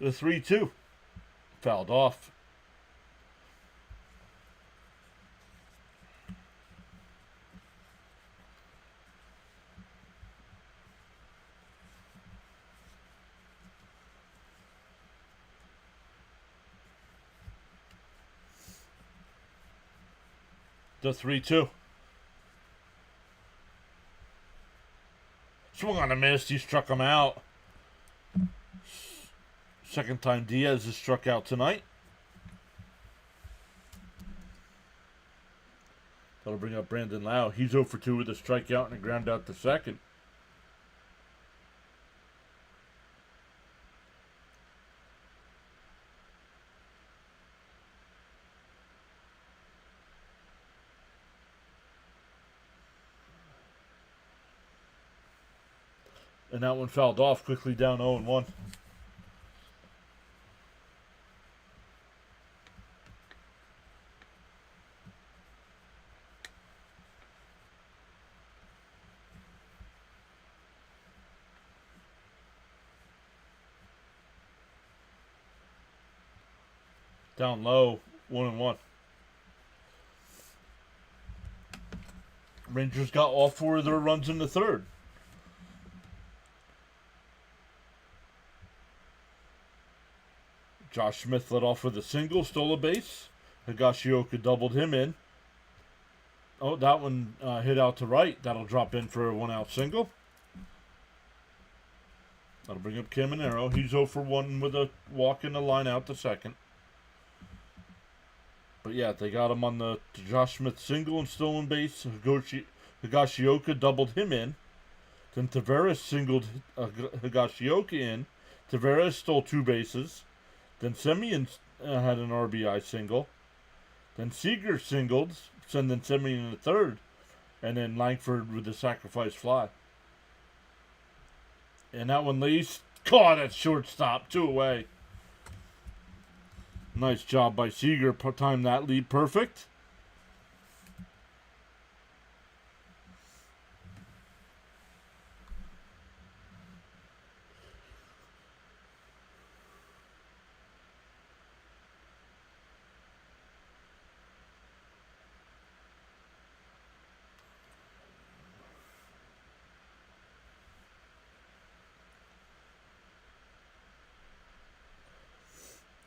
The 3-2. Fouled off. The 3-2. Swung on a miss. He struck him out. Second time Diaz is struck out tonight. That'll bring up Brandon Lau. He's 0 for 2 with a strikeout and a ground out to second. And that one fouled off, quickly down 0-1. Down low, 1-1. Rangers got all 4 of their runs in the third. Josh Smith led off with a single, stole a base. Higashioka doubled him in. Oh, that one hit out to right. That'll drop in for a 1-out single. That'll bring up Caminero. He's 0 for 1 with a walk in the line out to second. But yeah, they got him on the Josh Smith single and stolen base. Higashioka doubled him in. Then Taveras singled Higashioka in. Taveras stole 2 bases. Then Semien had an RBI single. Then Seager singled, sending Semien in the third. And then Langford with the sacrifice fly. And that one lays caught at shortstop, 2 away. Nice job by Seager, timed that lead perfect.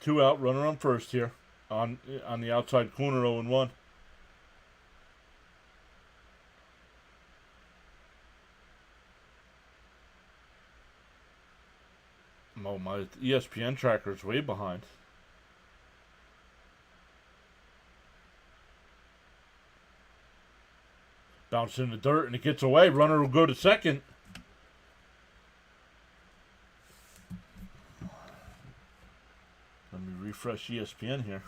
Two out, runner on first here. On the outside corner, 0-1. Oh, my ESPN tracker's way behind. Bounce in the dirt and it gets away. Runner will go to second. Let me refresh ESPN here.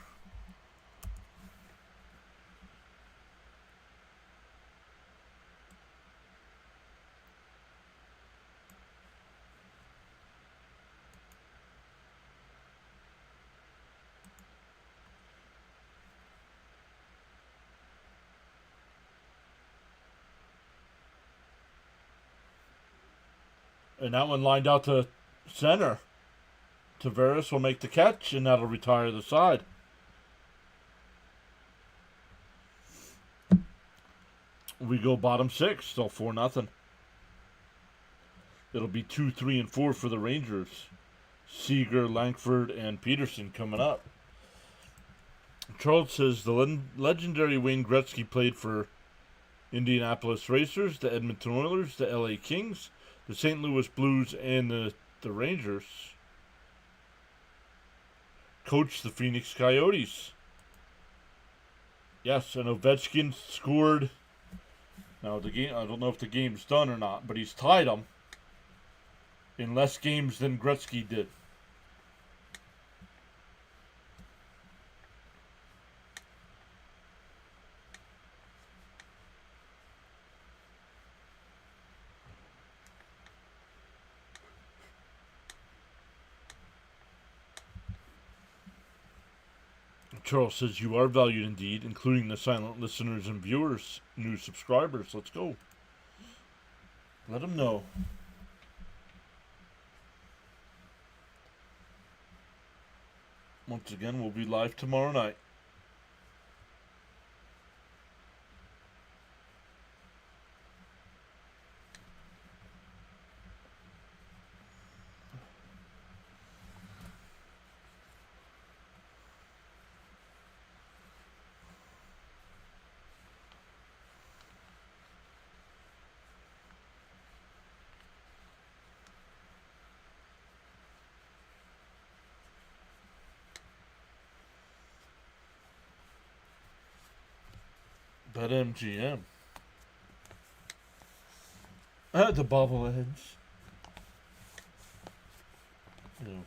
And that one lined out to center. Taveras will make the catch, and that'll retire the side. We go bottom 6, still 4-0. It'll be 2, 3, and 4 for the Rangers. Seager, Langford, and Peterson coming up. Charles says the legendary Wayne Gretzky played for Indianapolis Racers, the Edmonton Oilers, the LA Kings, the St. Louis Blues, and the Rangers. Coached the Phoenix Coyotes. Yes, and Ovechkin scored. Now the game, I don't know if the game's done or not, but he's tied them in less games than Gretzky did. Charles says you are valued indeed, including the silent listeners and viewers, new subscribers. Let's go. Let them know. Once again, we'll be live tomorrow night. Bet MGM. The bobbleheads. Yeah.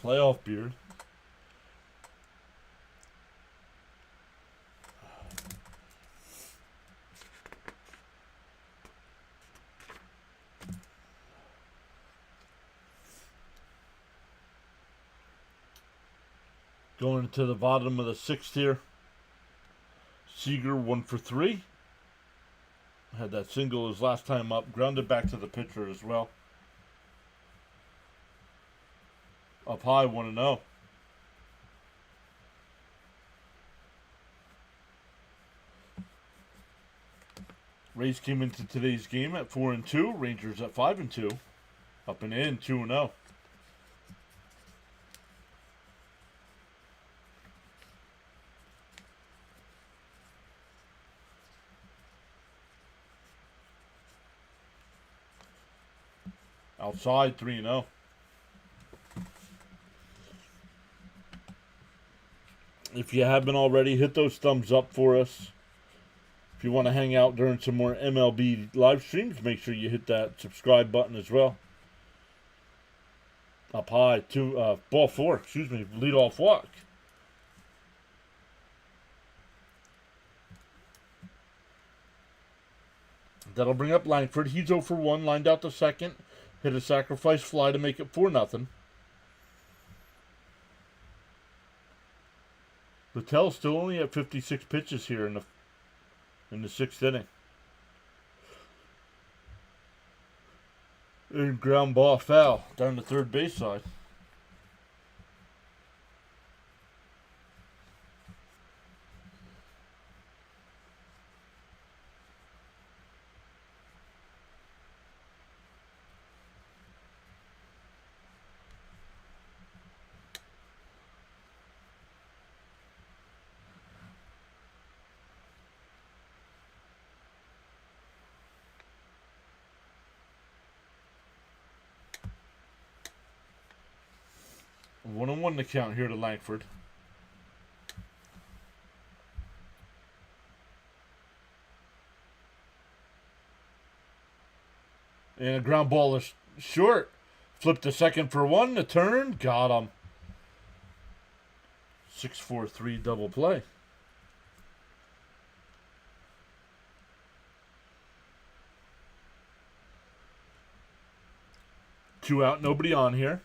Playoff beard. Going to the bottom of the sixth here. Seager 1 for 3. Had that single his last time up. Grounded back to the pitcher as well. Up high 1-0. Rays came into today's game at 4-2. Rangers at 5-2. Up and in 2-0. Outside 3-0. If you haven't already, hit those thumbs up for us. If you want to hang out during some more MLB live streams, make sure you hit that subscribe button as well. Up high, ball 4, lead off walk. That'll bring up Langford. He's 0 for 1, lined out to second. Hit a sacrifice fly to make it 4-0. Littell's still only at 56 pitches here in the sixth inning. And ground ball foul down the third base side. One on one to count here to Langford. And a ground ball is short. Flipped to second for 1. The turn. Got him. 6-4-3 double play. Two out, nobody on here.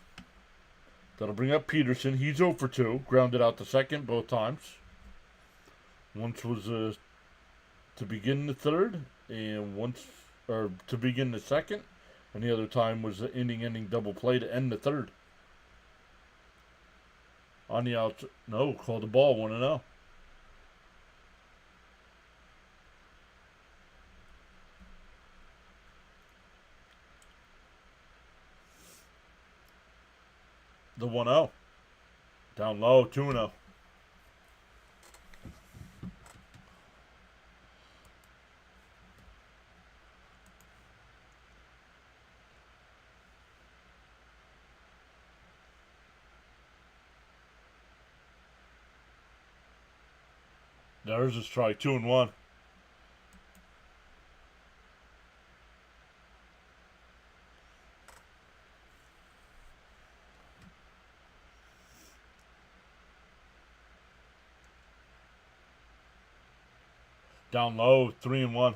That'll bring up Peterson. He's 0 for 2. Grounded out to second both times. Once was to begin the third, and to begin the second, and the other time was the inning double play to end the third. On the out, no, called the ball 1-0. The 1-0. Down low, 2-0. There's a strike, 2-1. Down low, 3-1.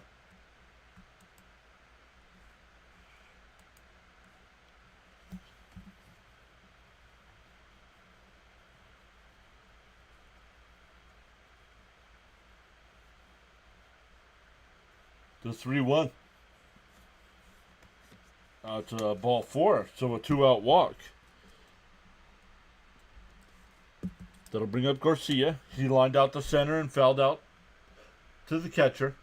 The 3-1. It's a ball 4, so a 2-out walk. That'll bring up Garcia. He lined out the center and fouled out to the catcher.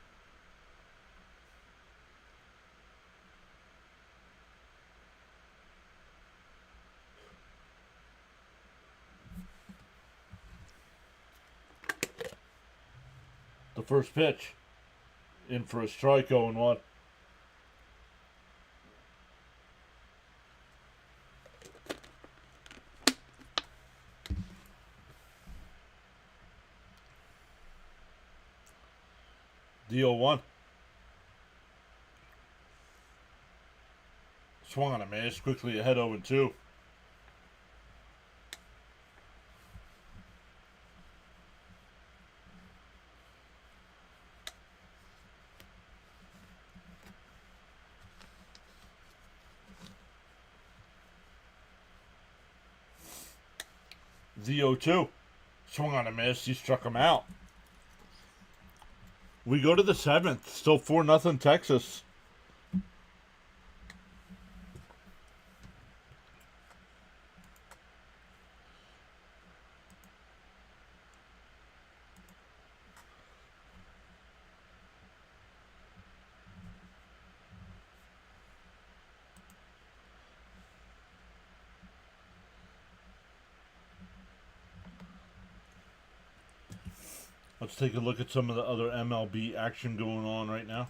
The first pitch. In for a strike, 0-1. The 0-1. Swung on a miss, quickly ahead 0-2. The 0-2. Swung on a miss, he struck him out. We go to the 7th, still 4-0 Texas. Let's take a look at some of the other MLB action going on right now.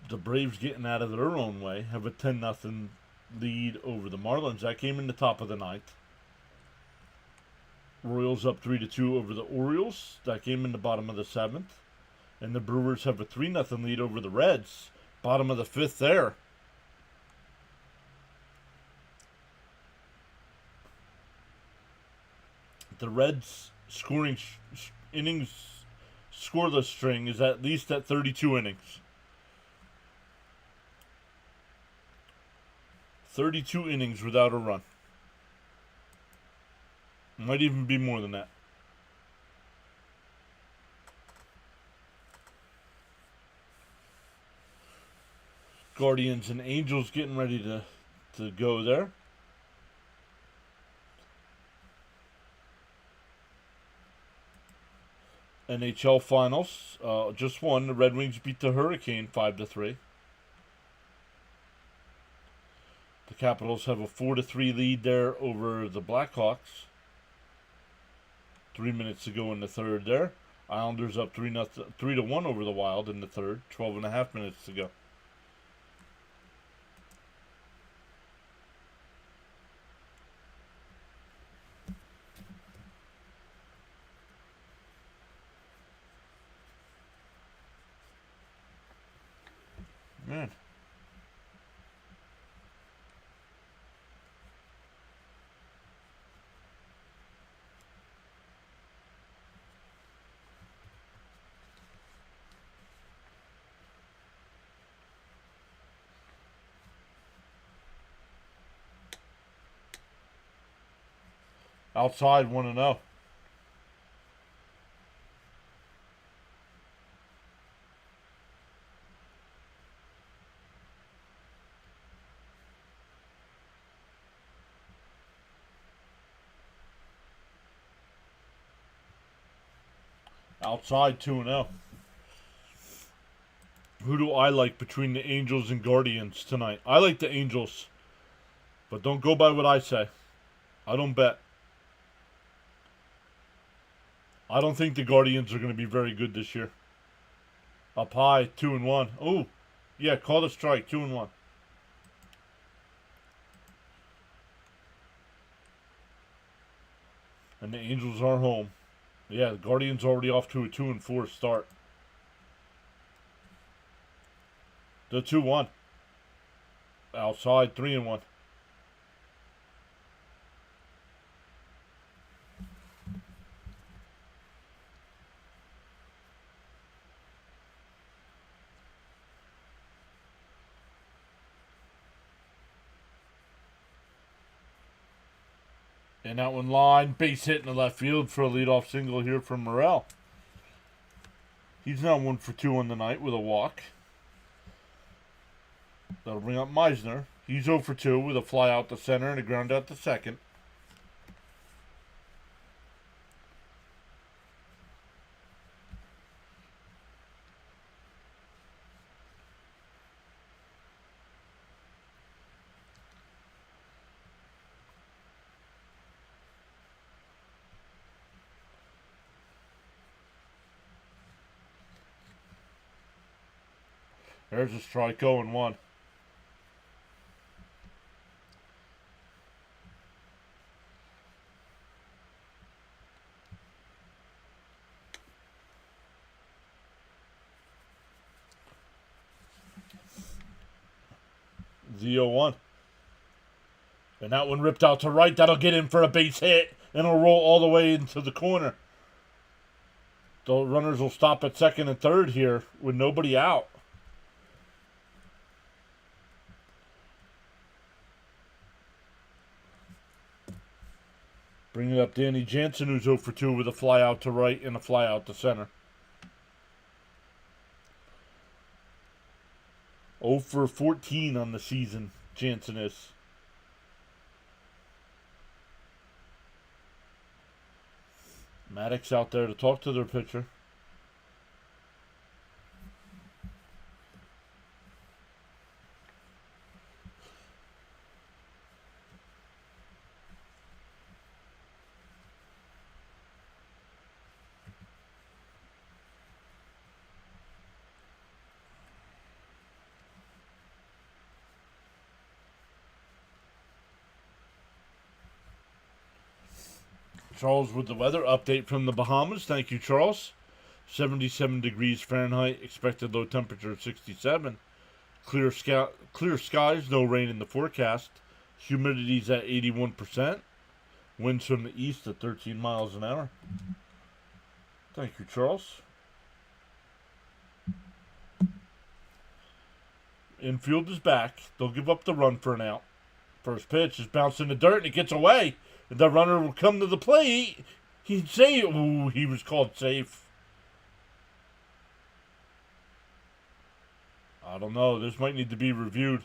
The Braves getting out of their own way have a 10-0 lead over the Marlins. That came in the top of the 9th. Royals up 3-2 over the Orioles. That came in the bottom of the 7th. And the Brewers have a 3-0 lead over the Reds. Bottom of the 5th there. The Reds scoring innings scoreless string is at least at 32 innings. 32 innings without a run. Might even be more than that. Guardians and Angels getting ready to go there. NHL Finals. Just one. The Red Wings beat the Hurricane 5-3. The Capitals have a 4-3 lead there over the Blackhawks. 3 minutes to go in the third there. Islanders up 3-1 over the Wild in the third. 12.5 minutes to go. Man. Outside 1-0. Outside 2-0. Who do I like between the Angels and Guardians tonight? I like the Angels. But don't go by what I say. I don't bet. I don't think the Guardians are going to be very good this year. Up high, 2-1. Oh, yeah, call the strike, 2-1. And the Angels are home. Yeah, the Guardians already off to a 2-4 start. The 2-1. Outside, 3-1. And that one line, base hit in the left field for a leadoff single here from Morel. He's now 1 for 2 on the night with a walk. That'll bring up Meisner. He's 0 for 2 with a fly out to center and a ground out to second. There's a strike, 0-1. The 0-1. And that one ripped out to right. That'll get in for a base hit. And it'll roll all the way into the corner. The runners will stop at second and third here with nobody out. Bringing up Danny Jansen, who's 0 for 2 with a fly out to right and a fly out to center. 0 for 14 on the season, Jansen is. Maddox out there to talk to their pitcher. Charles with the weather update from the Bahamas. Thank you, Charles. 77 degrees Fahrenheit, expected low temperature of 67. Clear skies, no rain in the forecast. Humidity's at 81%. Winds from the east at 13 miles an hour. Thank you, Charles. Infield is back. They'll give up the run for an out. First pitch is bounced in the dirt and it gets away. The runner will come to the plate. He'd say, ooh, he was called safe. I don't know. This might need to be reviewed.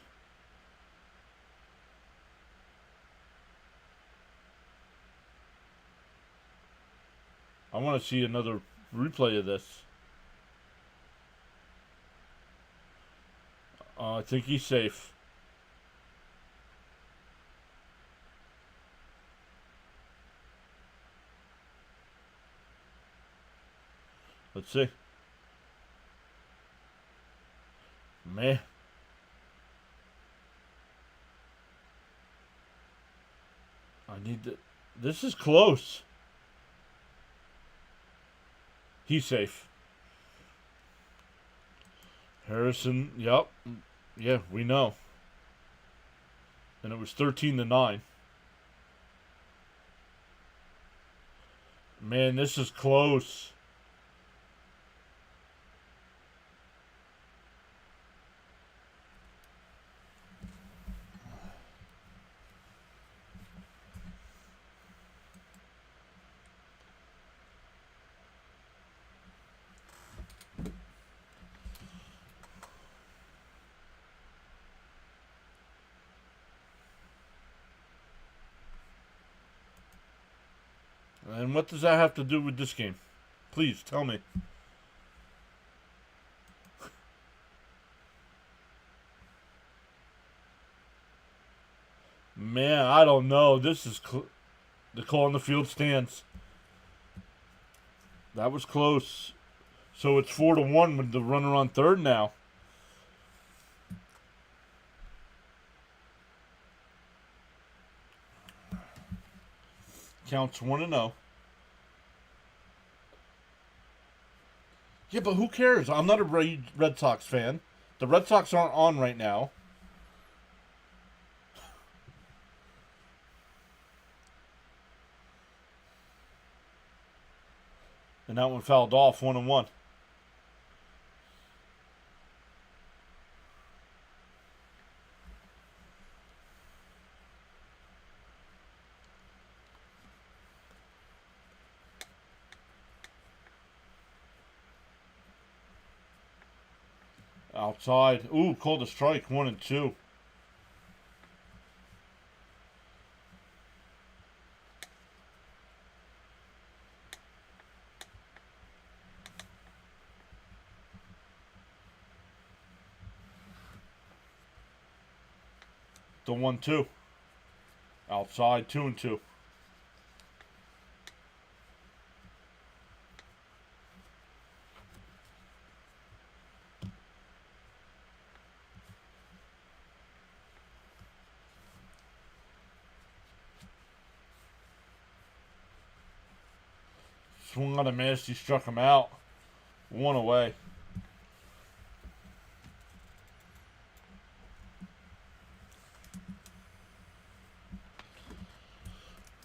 I want to see another replay of this. I think he's safe. Let's see. Man. I need to... This is close. He's safe. Harrison, yep. Yeah, we know. And it was 13-9. Man, this is close. And what does that have to do with this game? Please, tell me. Man, I don't know. This is... the call on the field stands. That was close. So it's 4-1 with the runner on third now. Counts 1-0. Yeah, but who cares? I'm not a Red Sox fan. The Red Sox aren't on right now. And that one fouled off, 1-1. Outside. Ooh, called a strike. 1-2. The 1-2. Outside. 2-2. Swung on a miss. He struck him out. 1 away.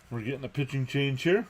We're getting a pitching change here.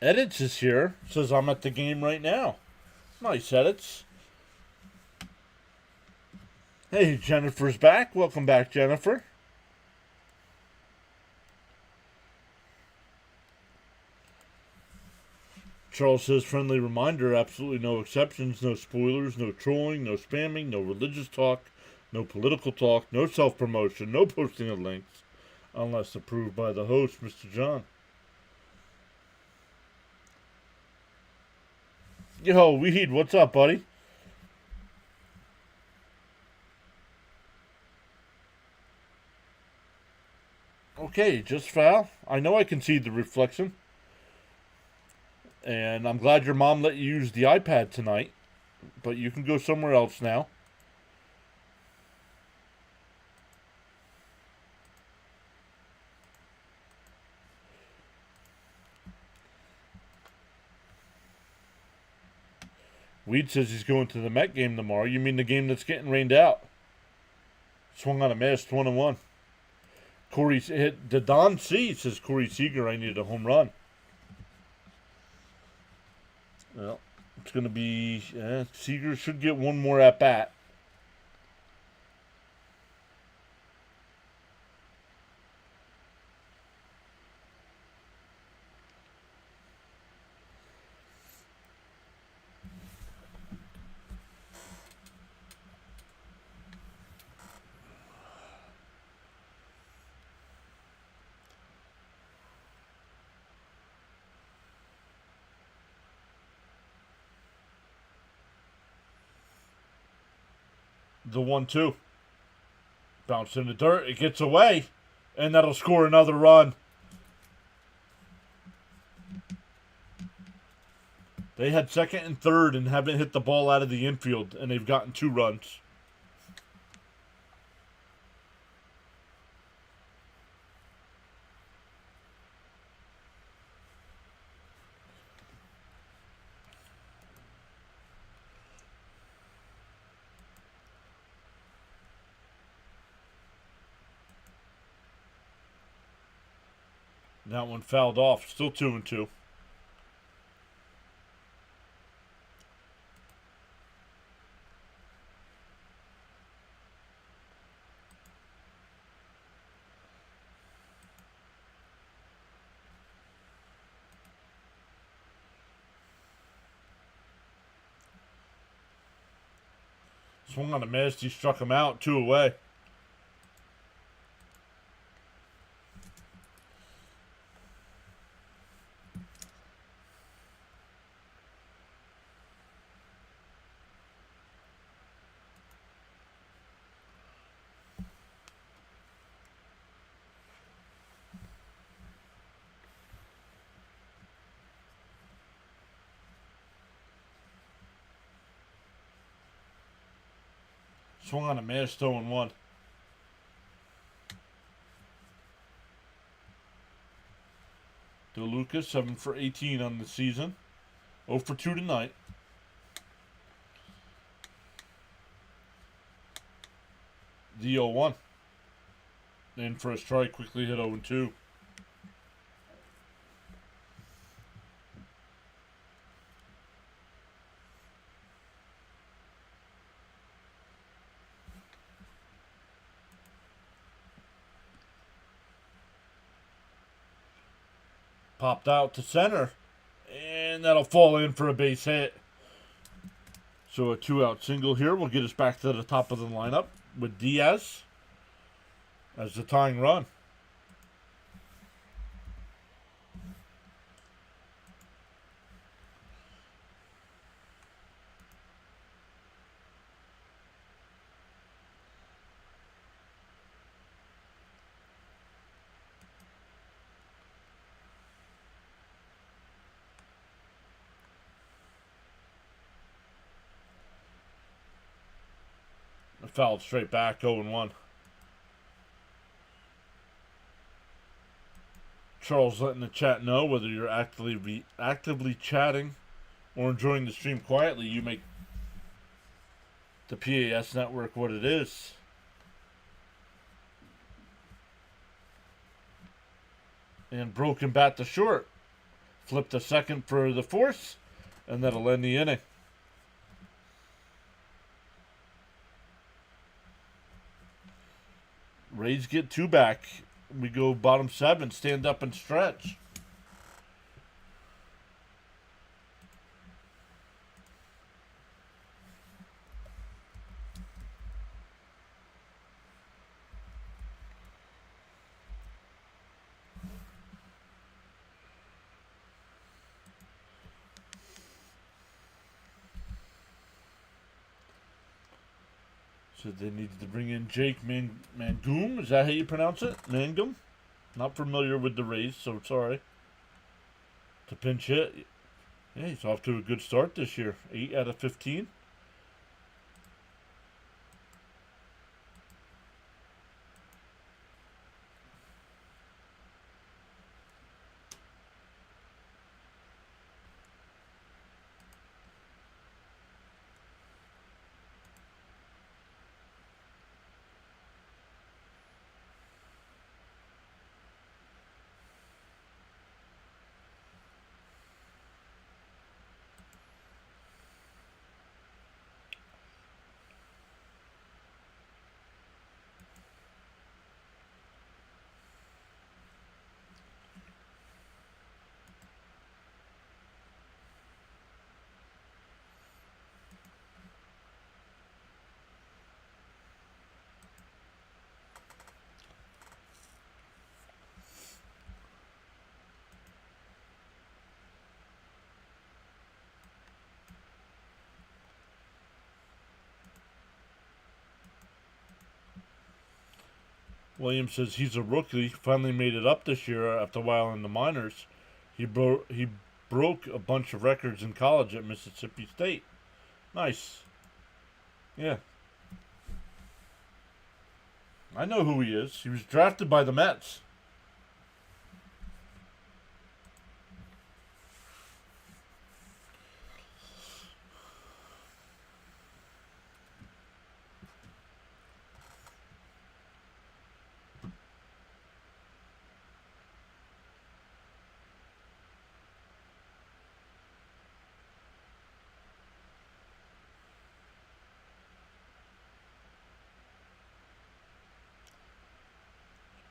Edits is here. Says I'm at the game right now. Nice, Edits. Hey, Jennifer's back. Welcome back, Jennifer. Charles says, friendly reminder, absolutely no exceptions, no spoilers, no trolling, no spamming, no religious talk, no political talk, no self-promotion, no posting of links, unless approved by the host, Mr. John. Yo, Weed, what's up, buddy? Okay, just foul. I know I can see the reflection. And I'm glad your mom let you use the iPad tonight. But you can go somewhere else now. Weed says he's going to the Met game tomorrow. You mean the game that's getting rained out? Swung on a miss, 1-1. Corey hit the Don C says Corey Seager. I needed a home run. Well, it's going to be Seager should get one more at bat. The 1-2. Bounce in the dirt. It gets away. And that'll score another run. They had second and third and haven't hit the ball out of the infield. And they've gotten 2 runs. That one fouled off. Still 2-2. Swung on a miss. He struck him out. 2 away. Swung on a miss. 0-1. DeLuca, 7 for 18 on the season. 0 for 2 tonight. The 0-1. In for a strike, quickly hit 0-2. Popped out to center. And that'll fall in for a base hit. So a 2-out single here will get us back to the top of the lineup with Diaz as the tying run. Fouled straight back, 0-1. Charles letting the chat know whether you're actively chatting or enjoying the stream quietly, you make the PAS network what it is. And broken bat to short. Flipped a second for the force, and that'll end the inning. Rays get 2 back. We go bottom 7, stand up and stretch. So they needed to bring in Jake Mangum. Is that how you pronounce it? Mangum? Not familiar with the Rays, so sorry. To pinch hit. Yeah, he's off to a good start this year. 8 out of 15. Williams says he's a rookie. Finally made it up this year after a while in the minors. He broke a bunch of records in college at Mississippi State. Nice. Yeah. I know who he is. He was drafted by the Mets.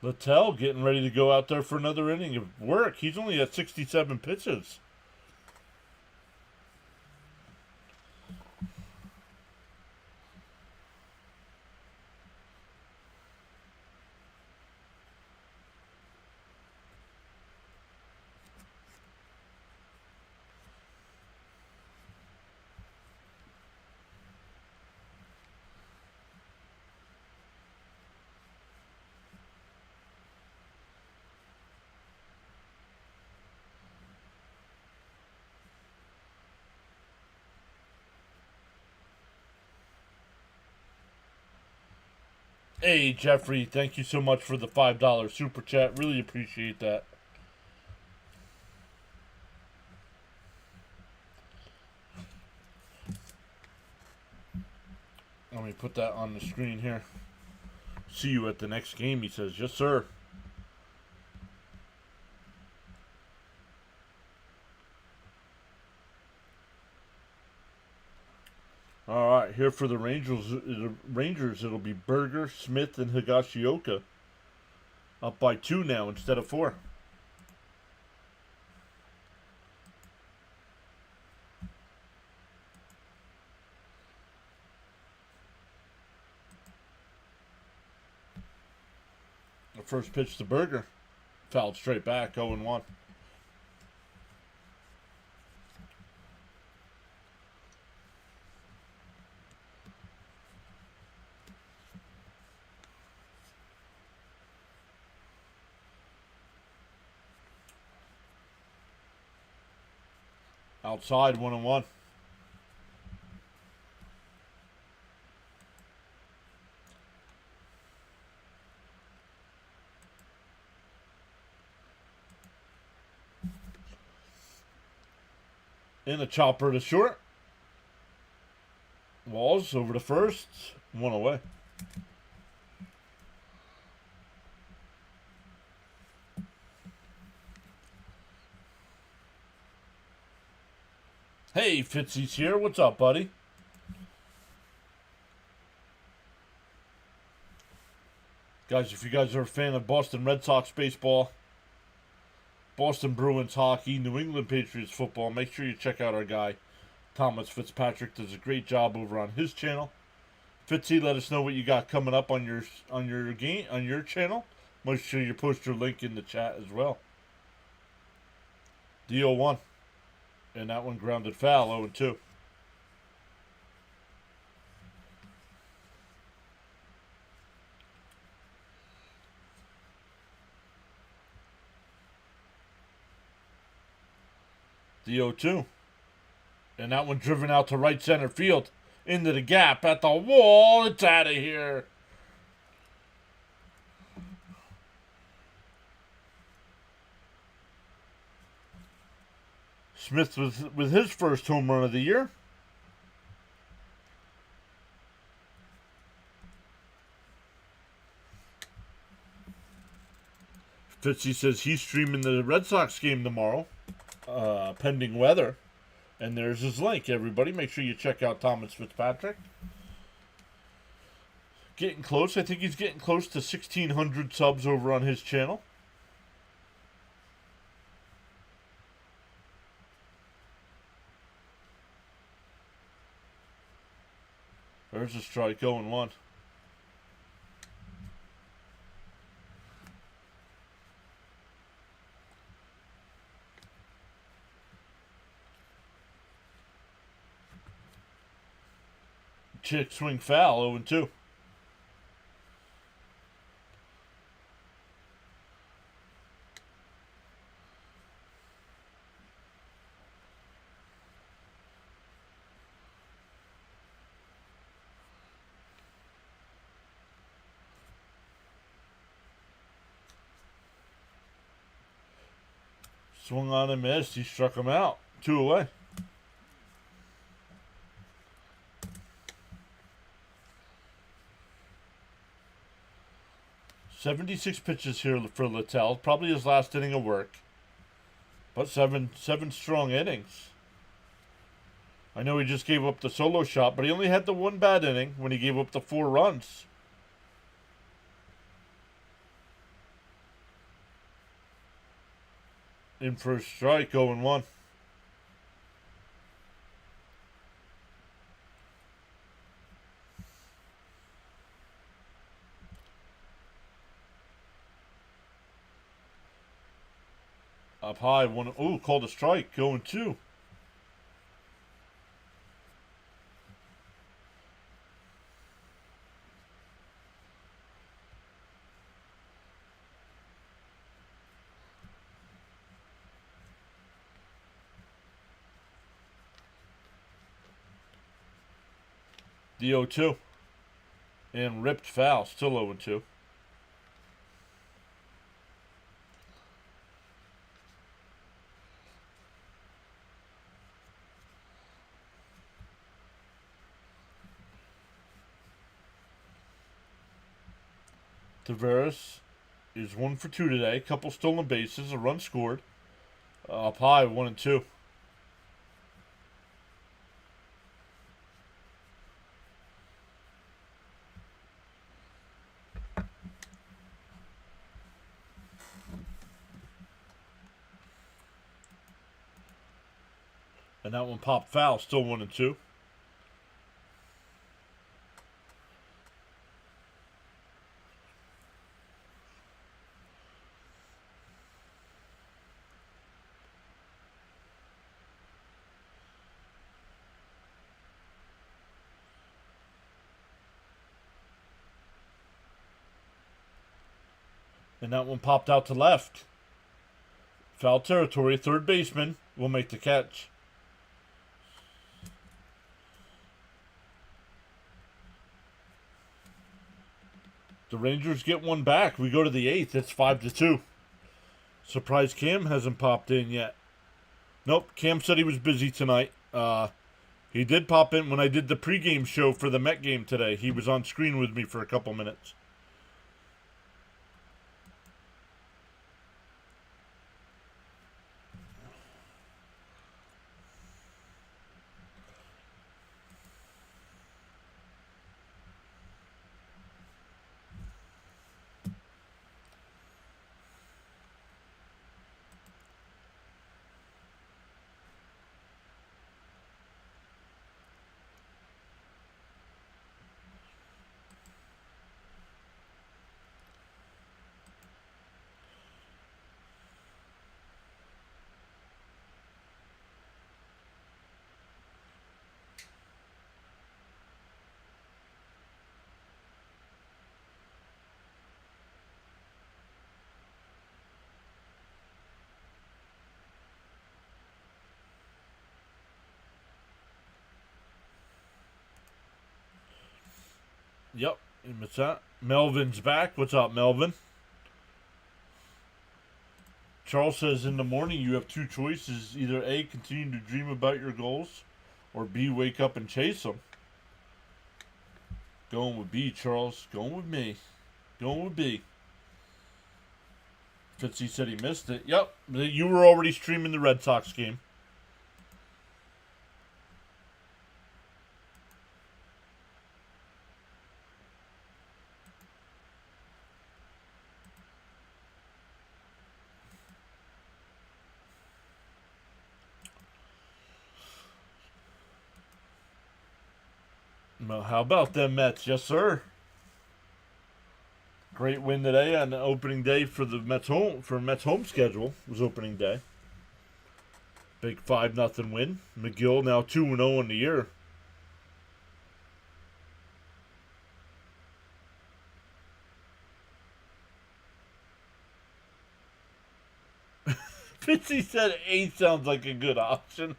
Littell getting ready to go out there for another inning of work. He's only at 67 pitches. Hey, Jeffrey, thank you so much for the $5 super chat. Really appreciate that. Let me put that on the screen here. See you at the next game, he says. Yes, sir. All right, here for the Rangers, it'll be Berger, Smith, and Higashioka. Up by 2 now instead of 4. The first pitch to Berger. Fouled straight back, 0-1. Outside, 1-1. In a chopper to short. Walls over to first. 1 away. Hey, Fitzy's here. What's up, buddy? Guys, if you guys are a fan of Boston Red Sox baseball, Boston Bruins hockey, New England Patriots football, make sure you check out our guy, Thomas Fitzpatrick. Does a great job over on his channel. Fitzy, let us know what you got coming up on your channel. Make sure you post your link in the chat as well. D0-1. And that one grounded foul, 0-2. The 0-2. And that one driven out to right center field. Into the gap at the wall. It's out of here. Smith with his first home run of the year. Fitzy says he's streaming the Red Sox game tomorrow, pending weather. And there's his link, everybody. Make sure you check out Thomas Fitzpatrick. Getting close. I think he's getting close to 1,600 subs over on his channel. There's a strike, 0-1. Chick swing foul, 0-2. Swung on and missed. He struck him out. 2 away. "76 pitches here for Littell. Probably his last inning of work. But seven strong innings. I know he just gave up the solo shot, but he only had the one bad inning when he gave up the 4 runs. In for a strike, 0-1. Up high, one. Ooh, called a strike, 0-2. The 0-2. And ripped foul, still 0-2. Tavares is 1 for 2 today. Couple stolen bases, a run scored. Up high, 1-2. And that one popped foul, still 1-2. And that one popped out to left. Foul territory, third baseman will make the catch. The Rangers get one back. We go to the 8th. It's 5-2. Surprise Cam hasn't popped in yet. Nope, Cam said he was busy tonight. He did pop in when I did the pregame show for the Met game today. He was on screen with me for a couple minutes. Yep, what's that? Melvin's back. What's up, Melvin? Charles says in the morning you have two choices. Either A, continue to dream about your goals, or B, wake up and chase them. Going with B, Charles. Going with me. Going with B. Fitzy said he missed it. Yep, you were already streaming the Red Sox game. Well, how about them Mets? Yes, sir. Great win today on the opening day for the Mets home schedule was opening day. Big 5-0 win. McGill now 2-0 in the year. Fitzy said 8 sounds like a good option.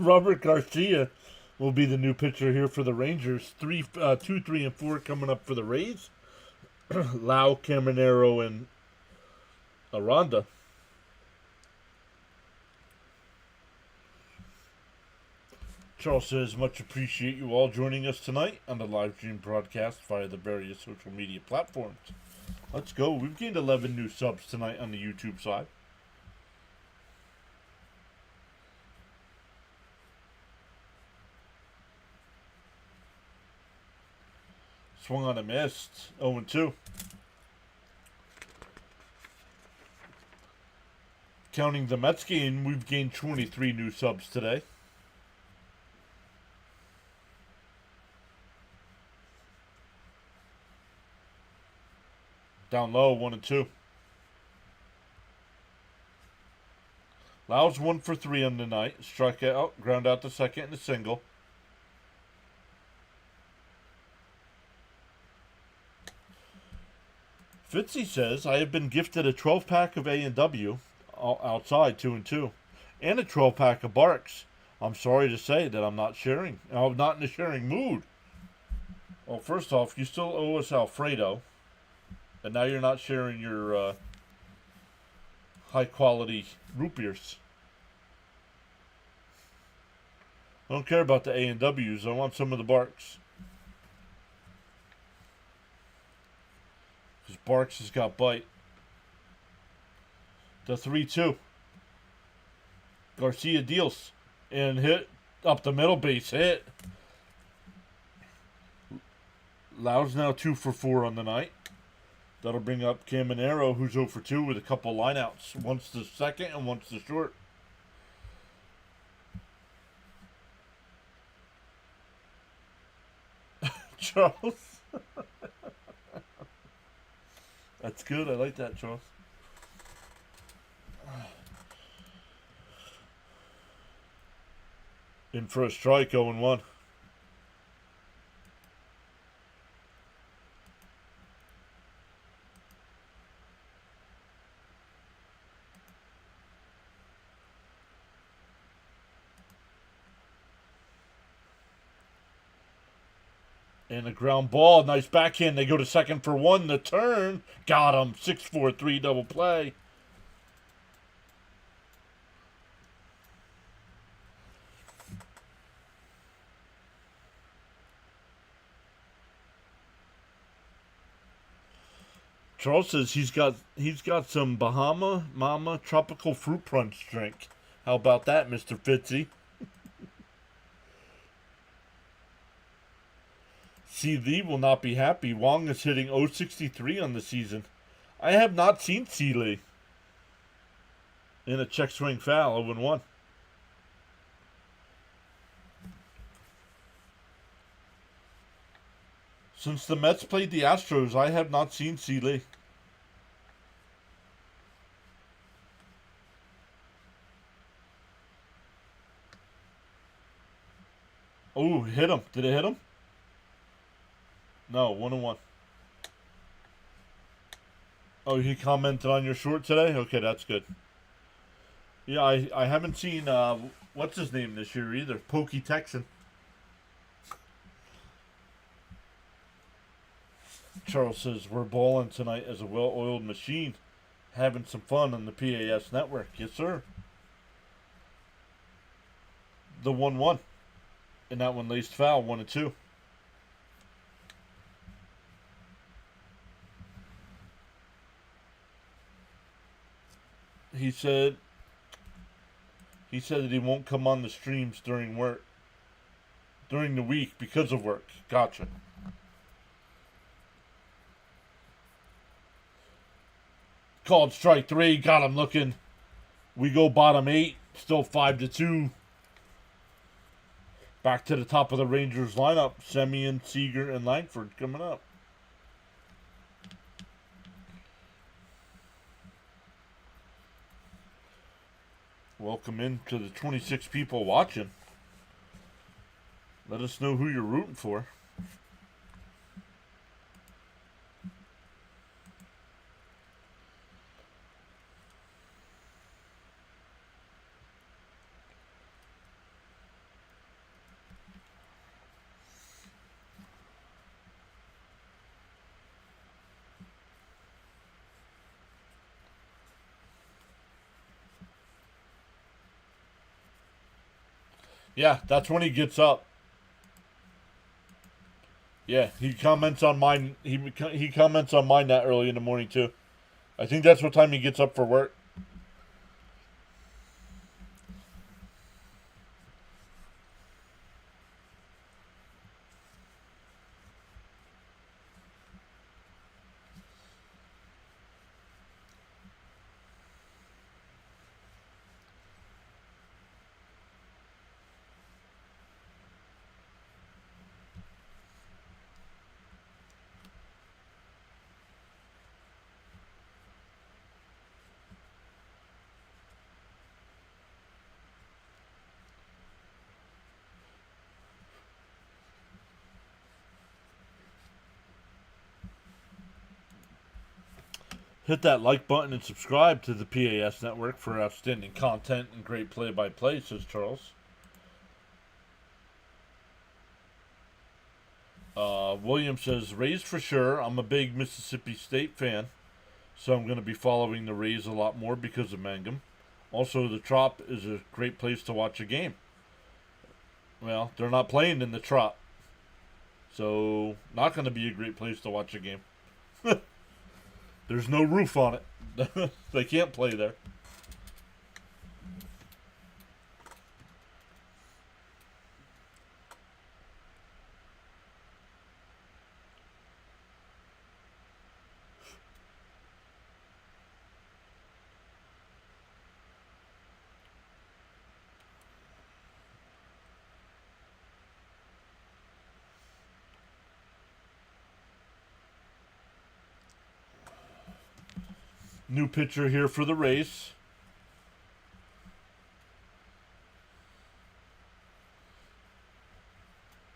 Robert Garcia will be the new pitcher here for the Rangers. 2, 3, and 4 coming up for the Rays. Lau, Caminero, and Aranda. Charles says, much appreciate you all joining us tonight on the live stream broadcast via the various social media platforms. Let's go. We've gained 11 new subs tonight on the YouTube side. Swung on a missed. 0-2. Counting the Mets game, we've gained 23 new subs today. Down low, 1 and 2. Lau's 1 for 3 on the night. Struck out, ground out to second and a single. Fitzy says, I have been gifted a 12-pack of A&W outside, 2 and 2, and a 12-pack of Barks. I'm sorry to say that I'm not sharing. I'm not in a sharing mood. Well, first off, you still owe us Alfredo, and now you're not sharing your high-quality root beers. I don't care about the A&Ws. I want some of the Barks. Because Barks has got bite. The 3-2. Garcia deals. And hit up the middle, base hit. Lau's now 2 for 4 on the night. That'll bring up Caminero, who's 0 for 2 with a couple lineouts. One's the second and one's the short. Charles. That's good. I like that, Charles. In for a strike, 0-1. And a ground ball. Nice backhand. They go to second for 1. The turn. Got him. 6-4-3 double play. Charles says he's got some Bahama Mama tropical fruit punch drink. How about that, Mr. Fitzy? C. Lee will not be happy. Wong is hitting .063 on the season. I have not seen C. Lee. In a check swing foul, 0-1. Since the Mets played the Astros, I have not seen C. Lee. Oh, hit him. Did it hit him? No, 1-1. Oh, he commented on your short today? Okay, that's good. Yeah, I haven't seen, what's his name this year either. Pokey Texan. Charles says, we're balling tonight as a well-oiled machine. Having some fun on the PAS network. Yes, sir. The 1-1. And that one laced foul, 1-2. He said that he won't come on the streams during the week because of work. Gotcha. Called strike 3, got him looking. We go bottom 8, still 5-2. Back to the top of the Rangers lineup. Semien, Seager, and Langford coming up. Welcome in to the 26 people watching. Let us know who you're rooting for. Yeah, that's when he gets up. Yeah, he comments on mine. He comments on mine that early in the morning too. I think that's what time he gets up for work. Hit that like button and subscribe to the PAS Network for outstanding content and great play-by-play, says Charles. William says, Rays for sure. I'm a big Mississippi State fan, so I'm going to be following the Rays a lot more because of Mangum. Also, the Trop is a great place to watch a game. Well, they're not playing in the Trop, so not going to be a great place to watch a game. There's no roof on it. They can't play there. New pitcher here for the Rays.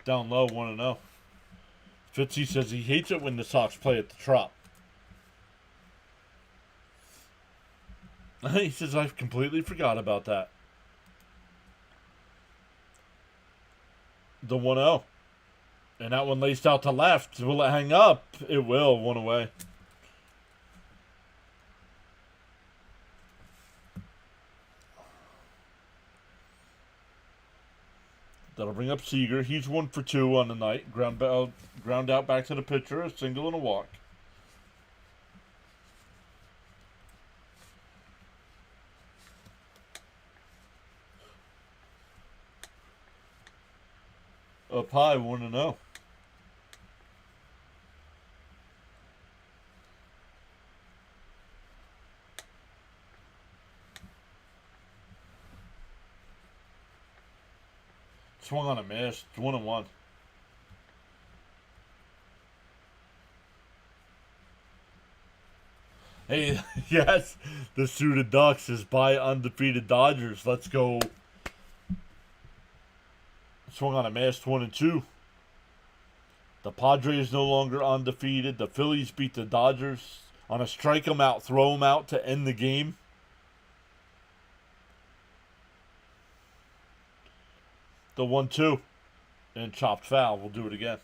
Down low, 1-0. Fitzy says he hates it when the Sox play at the Trop. He says, I completely forgot about that. The 1-0. And that one laced out to left. Will it hang up? It will. One away. That'll bring up Seager. He's 1 for 2 on the night. Ground out back to the pitcher. A single and a walk. Up high, 1-0. Swung on a miss. 1-1. Hey, yes, the suited Ducks is by undefeated Dodgers. Let's go. Swung on a miss. 1-2. The Padres no longer undefeated. The Phillies beat the Dodgers on a strike 'em out, throw 'em out to end the game. The 1-2 and chopped foul. We'll do it again.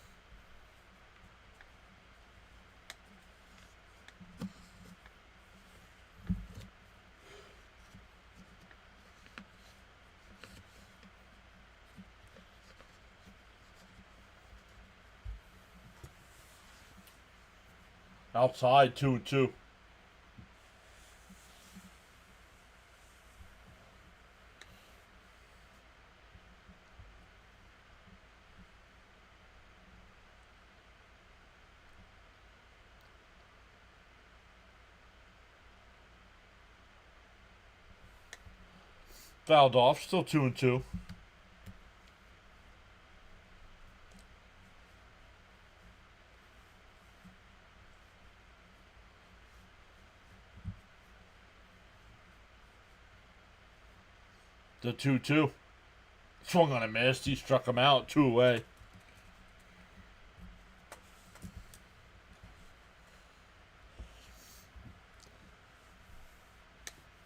Outside, 2-2. Fouled off, still 2-2. The 2-2. Swung on a miss. He struck him out. 2 away.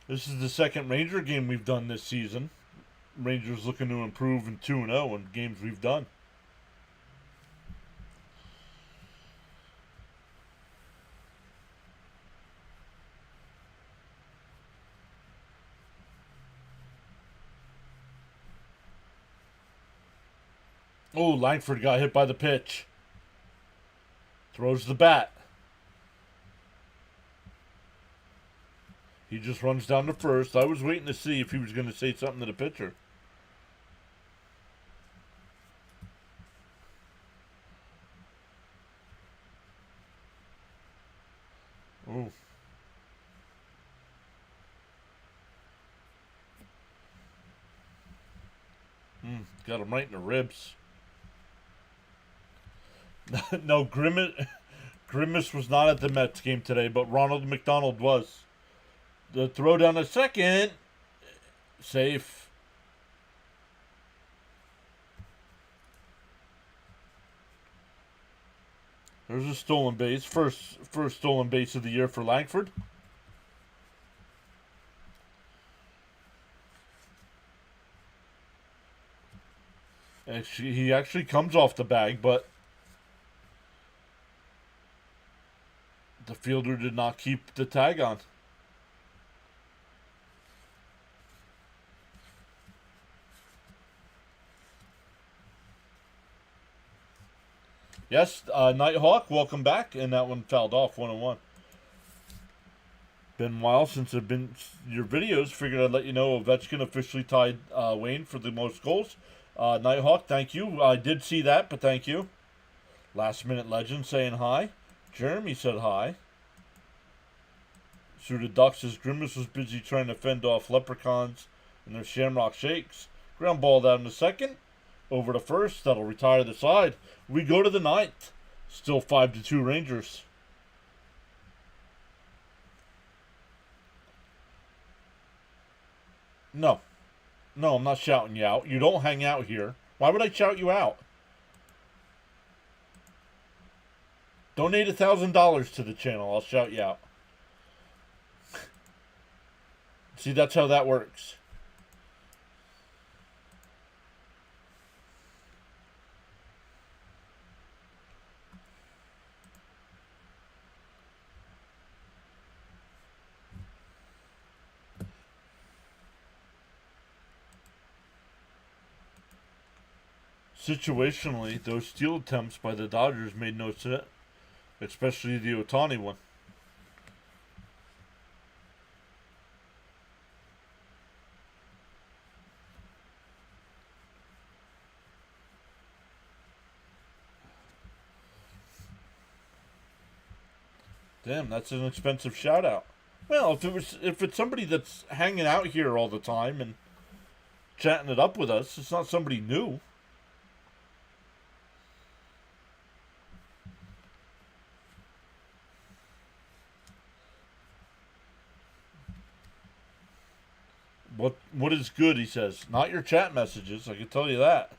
This is the second Ranger game we've done this season. Rangers looking to improve in 2-0 in games we've done. Oh, Langford got hit by the pitch. Throws the bat. He just runs down to first. I was waiting to see if he was going to say something to the pitcher. Oh. Got him right in the ribs. No, Grimace was not at the Mets game today, but Ronald McDonald was. The throw down to second. Safe. There's a stolen base. First stolen base of the year for Langford. Actually, he actually comes off the bag, but the fielder did not keep the tag on. Yes, Nighthawk, welcome back. And that one fouled off 1-1. Been a while since I've been your videos. Figured I'd let you know Ovechkin officially tied Wayne for the most goals. Nighthawk, thank you. I did see that, but thank you. Last Minute Legend saying hi. Jeremy said hi. Suited Ducks says Grimace was busy trying to fend off leprechauns and their shamrock shakes. Ground ball down to second. Over to first. That'll retire the side. We go to the ninth. Still 5-2 Rangers. No. No, I'm not shouting you out. You don't hang out here. Why would I shout you out? Donate $1,000 to the channel. I'll shout you out. See, that's how that works. Situationally, those steal attempts by the Dodgers made no sense, especially the Ohtani one. Damn, that's an expensive shout out. Well, if it's somebody that's hanging out here all the time and chatting it up with us, it's not somebody new. What is good, he says. Not your chat messages, I can tell you that.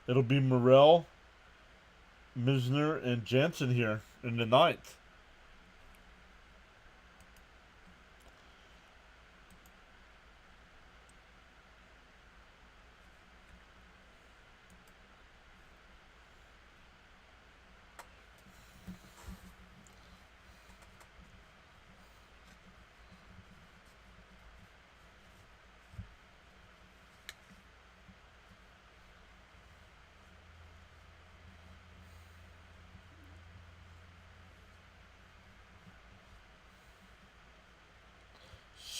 It'll be Morel, Misner, and Jansen here in the ninth.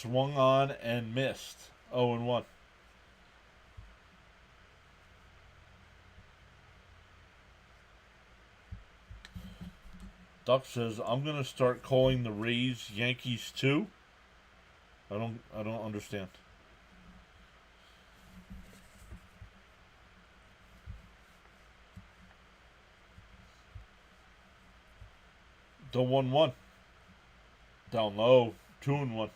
Swung on and missed. 0-1. Duck says, I'm gonna start calling the Rays Yankees too. I don't understand. The 1-1. Down low. 2-1.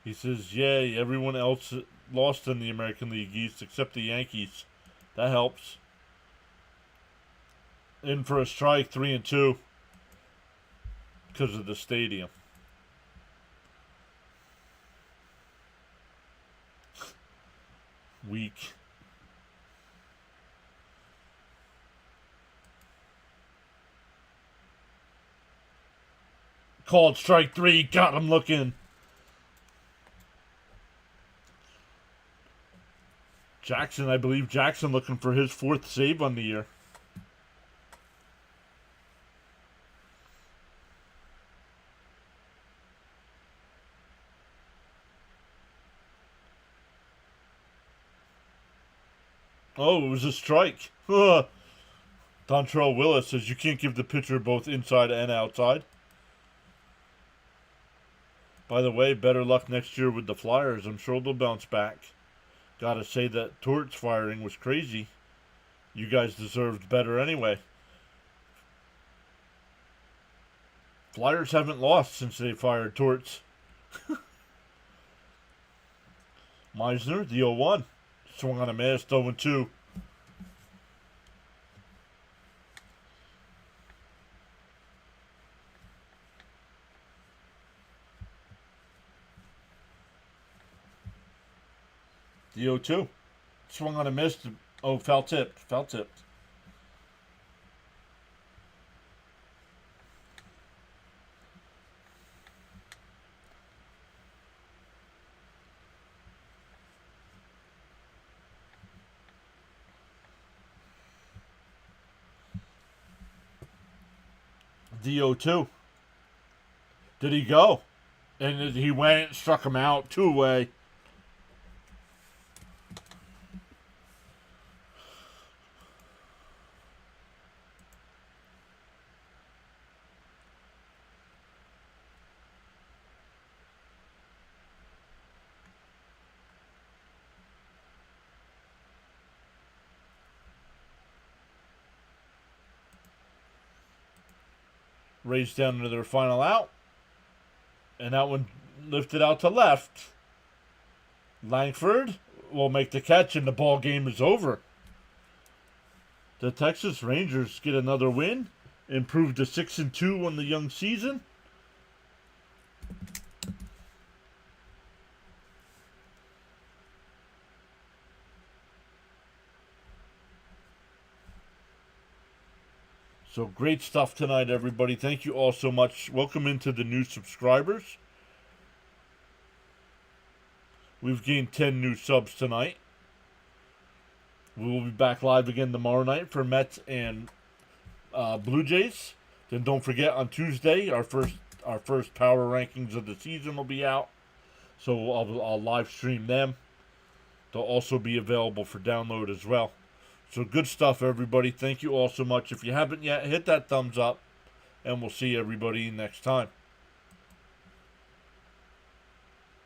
He says, yay, everyone else lost in the American League East except the Yankees. That helps. In for a strike, 3-2. Because of the stadium. Weak. Called strike 3. Got him looking. Jackson, I believe Jackson looking for his 4th save on the year. Oh, it was a strike. Dontrell Willis says you can't give the pitcher both inside and outside. By the way, better luck next year with the Flyers. I'm sure they'll bounce back. Gotta say that Torts firing was crazy. You guys deserved better anyway. Flyers haven't lost since they fired Torts. Meisner, the 0-1. Swung on a miss, 0-2. The 0-2. Swung on a miss. Oh, foul tipped. Foul tipped. The 0-2. Did he go? And he went, struck him out, 2-away. Rays down to their final out. And that one lifted out to left. Langford will make the catch and the ball game is over. The Texas Rangers get another win. Improved to 6-2 on the young season. So great stuff tonight, everybody. Thank you all so much. Welcome into the new subscribers. We've gained 10 new subs tonight. We will be back live again tomorrow night for Mets and Blue Jays. Then don't forget on Tuesday our first power rankings of the season will be out. So I'll live stream them. They'll also be available for download as well. So good stuff, everybody. Thank you all so much. If you haven't yet, hit that thumbs up, and we'll see everybody next time.